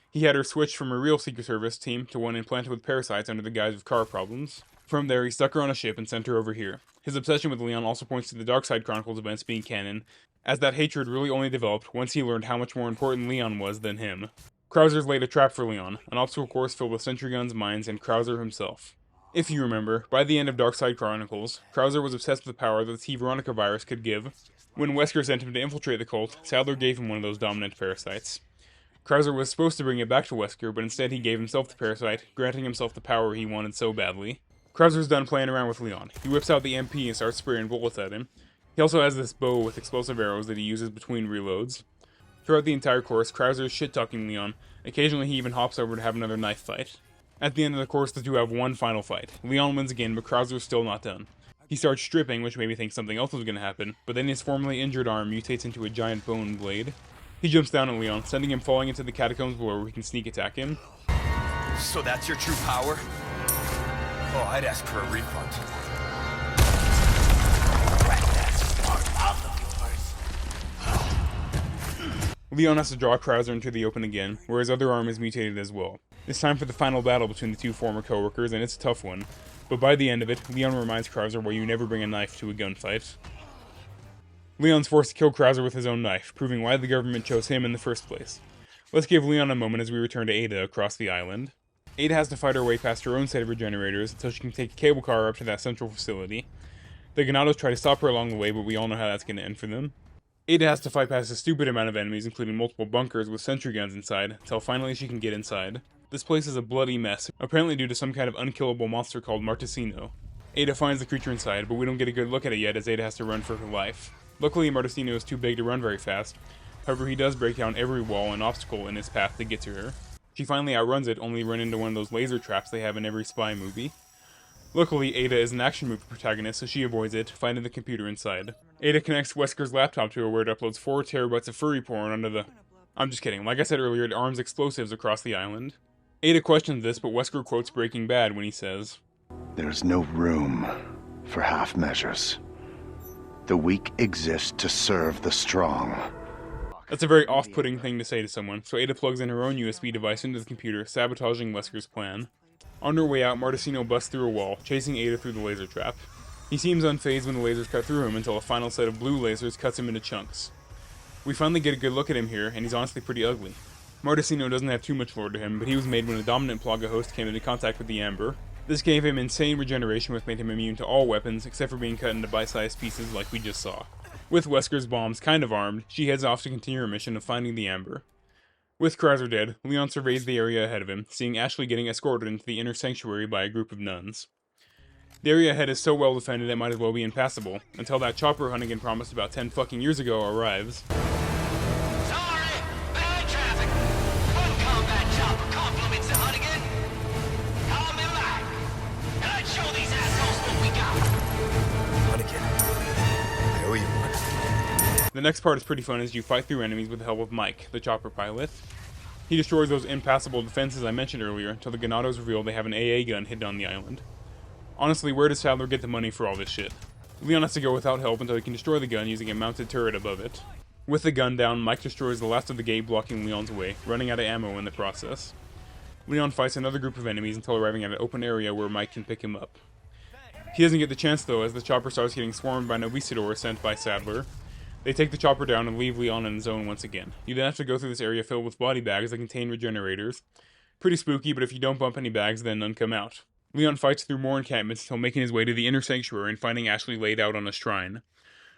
He had her switched from a real Secret Service team to one implanted with parasites under the guise of car problems. From there, he stuck her on a ship and sent her over here. His obsession with Leon also points to the Darkside Chronicles events being canon, as that hatred really only developed once he learned how much more important Leon was than him. Krauser's laid a trap for Leon, an obstacle course filled with sentry guns, mines, and Krauser himself. If you remember, by the end of Darkside Chronicles, Krauser was obsessed with the power that the T Veronica virus could give. When Wesker sent him to infiltrate the cult, Sadler gave him one of those dominant parasites. Krauser was supposed to bring it back to Wesker, but instead he gave himself the parasite, granting himself the power he wanted so badly. Krauser's done playing around with Leon. He whips out the MP and starts spraying bullets at him. He also has this bow with explosive arrows that he uses between reloads. Throughout the entire course, Krauser is shit-talking Leon. Occasionally he even hops over to have another knife fight. At the end of the course, the two have one final fight. Leon wins again, but Krauser's still not done. He starts stripping, which made me think something else was going to happen, but then his formerly injured arm mutates into a giant bone blade. He jumps down on Leon, sending him falling into the catacombs below where he can sneak attack him. So that's your true power? Oh, I'd ask for a refund. Leon has to draw Krauser into the open again, where his other arm is mutated as well. It's time for the final battle between the two former co-workers, and it's a tough one. But by the end of it, Leon reminds Krauser why you never bring a knife to a gunfight. Leon's forced to kill Krauser with his own knife, proving why the government chose him in the first place. Let's give Leon a moment as we return to Ada across the island. Ada has to fight her way past her own set of regenerators until she can take a cable car up to that central facility. The Ganados try to stop her along the way, but we all know how that's going to end for them. Ada has to fight past a stupid amount of enemies, including multiple bunkers with sentry guns inside, until finally she can get inside. This place is a bloody mess, apparently due to some kind of unkillable monster called Martesino. Ada finds the creature inside, but we don't get a good look at it yet as Ada has to run for her life. Luckily, Martesino is too big to run very fast. However, he does break down every wall and obstacle in his path to get to her. She finally outruns it, only to run into one of those laser traps they have in every spy movie. Luckily, Ada is an action movie protagonist, so she avoids it, finding the computer inside. Ada connects Wesker's laptop to her where it uploads 4 terabytes of furry porn under the... I'm just kidding, like I said earlier, it arms explosives across the island. Ada questions this, but Wesker quotes Breaking Bad when he says, "There's no room for half measures. The weak exist to serve the strong." That's a very off-putting thing to say to someone, so Ada plugs in her own USB device into the computer, sabotaging Wesker's plan. On her way out, Martesino busts through a wall, chasing Ada through the laser trap. He seems unfazed when the lasers cut through him until a final set of blue lasers cuts him into chunks. We finally get a good look at him here, and he's honestly pretty ugly. Martesino doesn't have too much lore to him, but he was made when a dominant Plaga host came into contact with the Amber. This gave him insane regeneration, which made him immune to all weapons, except for being cut into bite-sized pieces like we just saw. With Wesker's bombs kind of armed, she heads off to continue her mission of finding the Amber. With Krauser dead, Leon surveys the area ahead of him, seeing Ashley getting escorted into the inner sanctuary by a group of nuns. The area ahead is so well defended it might as well be impassable, until that chopper Hunnigan promised about 10 fucking years ago arrives. The next part is pretty fun as you fight through enemies with the help of Mike, the chopper pilot. He destroys those impassable defenses I mentioned earlier until the Ganados reveal they have an AA gun hidden on the island. Honestly, where does Sadler get the money for all this shit? Leon has to go without help until he can destroy the gun using a mounted turret above it. With the gun down, Mike destroys the last of the gate blocking Leon's way, running out of ammo in the process. Leon fights another group of enemies until arriving at an open area where Mike can pick him up. He doesn't get the chance though as the chopper starts getting swarmed by Novicidor sent by Sadler. They take the chopper down and leave Leon in his zone once again. You then have to go through this area filled with body bags that contain regenerators. Pretty spooky, but if you don't bump any bags, then none come out. Leon fights through more encampments until making his way to the inner sanctuary and finding Ashley laid out on a shrine.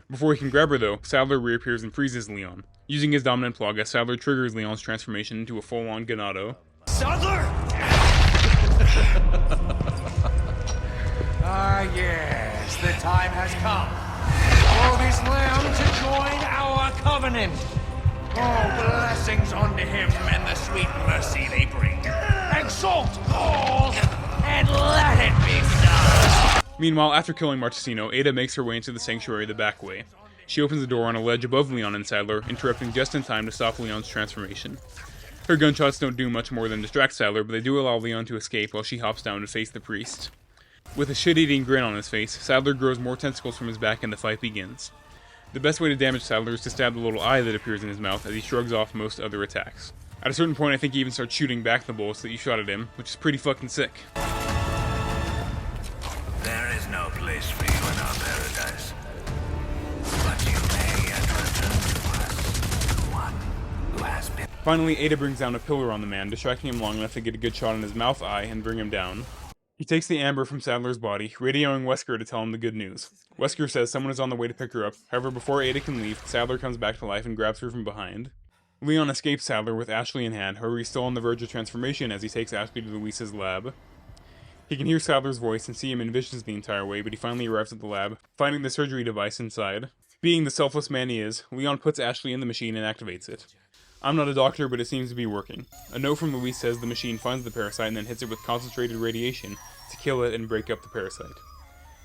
Before he can grab her though, Sadler reappears and freezes Leon. Using his dominant Plaga, Sadler triggers Leon's transformation into a full-on Ganado. Sadler! Yes, the time has come for this lamb to join our covenant. Oh, blessings unto him and the sweet mercy they bring. Exalt all, and let it be done. Meanwhile, after killing Martesino, Ada makes her way into the sanctuary the back way. She opens the door on a ledge above Leon and Sadler, interrupting just in time to stop Leon's transformation. Her gunshots don't do much more than distract Sadler, but they do allow Leon to escape while she hops down to face the priest. With a shit-eating grin on his face, Sadler grows more tentacles from his back and the fight begins. The best way to damage Sadler is to stab the little eye that appears in his mouth as he shrugs off most other attacks. At a certain point, I think he even starts shooting back the bullets that you shot at him, which is pretty fucking sick. There is no place for you in our paradise. But you may yet return to us, the one who has been... Finally, Ada brings down a pillar on the man, distracting him long enough to get a good shot in his mouth eye and bring him down. He takes the amber from Sadler's body, radioing Wesker to tell him the good news. Wesker says someone is on the way to pick her up, however before Ada can leave, Sadler comes back to life and grabs her from behind. Leon escapes Sadler with Ashley in hand, however he's still on the verge of transformation as he takes Ashley to Luis's lab. He can hear Sadler's voice and see him in visions the entire way, but he finally arrives at the lab, finding the surgery device inside. Being the selfless man he is, Leon puts Ashley in the machine and activates it. I'm not a doctor, but it seems to be working. A note from Luis says the machine finds the parasite and then hits it with concentrated radiation to kill it and break up the parasite.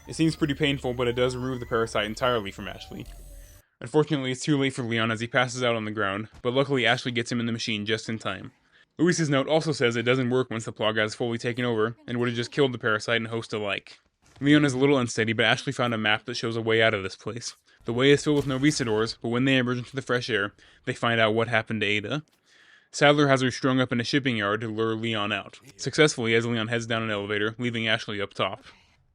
It seems pretty painful, but it does remove the parasite entirely from Ashley. Unfortunately, it's too late for Leon as he passes out on the ground, but luckily Ashley gets him in the machine just in time. Luis's note also says it doesn't work once the Plaga is fully taken over, and would have just killed the parasite and host alike. Leon is a little unsteady, but Ashley found a map that shows a way out of this place. The way is filled with Novisadors, but when they emerge into the fresh air, they find out what happened to Ada. Sadler has her strung up in a shipping yard to lure Leon out, successfully as Leon heads down an elevator, leaving Ashley up top.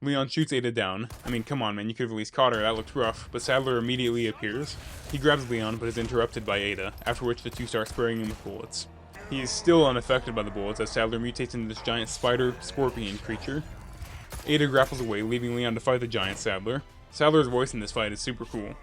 Leon shoots Ada down. I mean, come on man, you could have at least caught her, that looked rough, but Sadler immediately appears. He grabs Leon, but is interrupted by Ada, after which the two start spraying him with bullets. He is still unaffected by the bullets as Sadler mutates into this giant spider-scorpion creature. Ada grapples away, leaving Leon to fight the giant Sadler. Sadler's voice in this fight is super cool.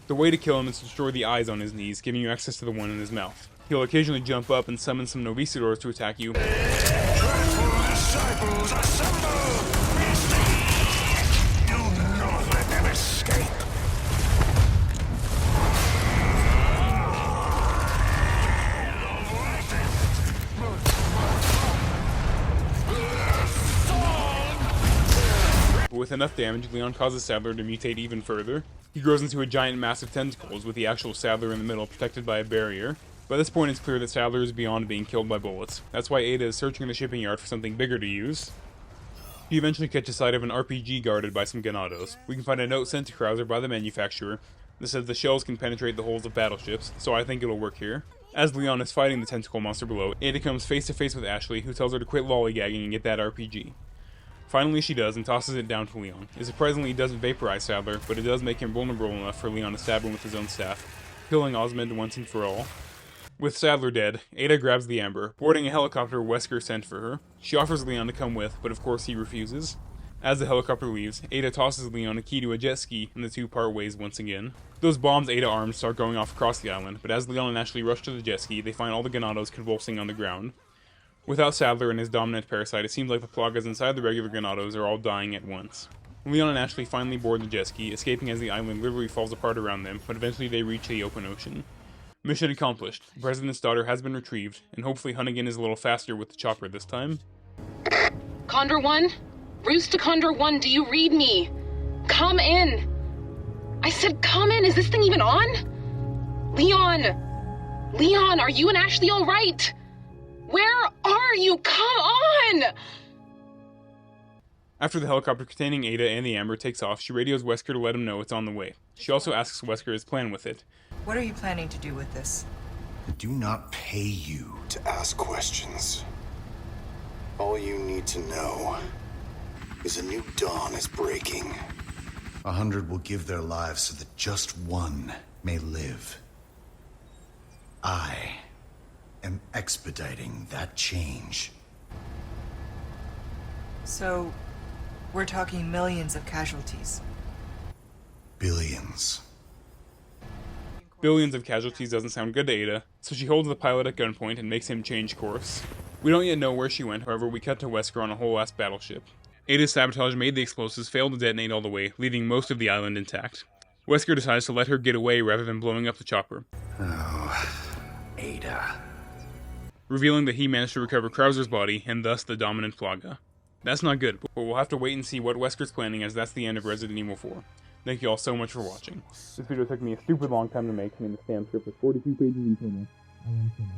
The way to kill him is to destroy the eyes on his knees, giving you access to the one in his mouth. He'll occasionally jump up and summon some Novisadors to attack you. Dreadful disciples, assemble! Do not let them escape! With enough damage, Leon causes Sadler to mutate even further. He grows into a giant mass of tentacles, with the actual Sadler in the middle protected by a barrier. By this point, it's clear that Sadler is beyond being killed by bullets. That's why Ada is searching the shipping yard for something bigger to use. He eventually catches sight of an RPG guarded by some Ganados. We can find a note sent to Krauser by the manufacturer that says the shells can penetrate the hulls of battleships, so I think it'll work here. As Leon is fighting the tentacle monster below, Ada comes face to face with Ashley, who tells her to quit lollygagging and get that RPG. Finally she does and tosses it down to Leon. It surprisingly doesn't vaporize Sadler, but it does make him vulnerable enough for Leon to stab him with his own staff, killing Osmond once and for all. With Sadler dead, Ada grabs the amber, boarding a helicopter Wesker sent for her. She offers Leon to come with, but of course he refuses. As the helicopter leaves, Ada tosses Leon a key to a jet ski, and the two part ways once again. Those bombs Ada arms start going off across the island, but as Leon and Ashley rush to the jet ski, they find all the Ganados convulsing on the ground. Without Sadler and his dominant parasite, it seems like the Plagas inside the regular Ganados are all dying at once. Leon and Ashley finally board the jet ski, escaping as the island literally falls apart around them, but eventually they reach the open ocean. Mission accomplished. The President's daughter has been retrieved, and hopefully Hunnigan is a little faster with the chopper this time. Condor 1? Roost to Condor 1, do you read me? Come in! I said come in! Is this thing even on? Leon! Leon, are you and Ashley alright? Where are you? Come on! After the helicopter containing Ada and the amber takes off, she radios Wesker to let him know it's on the way. She also asks Wesker his plan with it. What are you planning to do with this? I do not pay you to ask questions. All you need to know is a new dawn is breaking. 100 will give their lives so that just one may live. I am expediting that change. So, we're talking millions of casualties. Billions. Billions of casualties doesn't sound good to Ada, so she holds the pilot at gunpoint and makes him change course. We don't yet know where she went, however we cut to Wesker on a whole-ass battleship. Ada's sabotage made the explosives fail to detonate all the way, leaving most of the island intact. Wesker decides to let her get away rather than blowing up the chopper, Oh, Ada. revealing that he managed to recover Krauser's body and thus the dominant Flaga. That's not good, but we'll have to wait and see what Wesker's planning, as that's the end of Resident Evil 4. Thank you all so much for watching. This video took me a stupid long time to make. I mean, the stamp script was 42 pages in total. I am so much.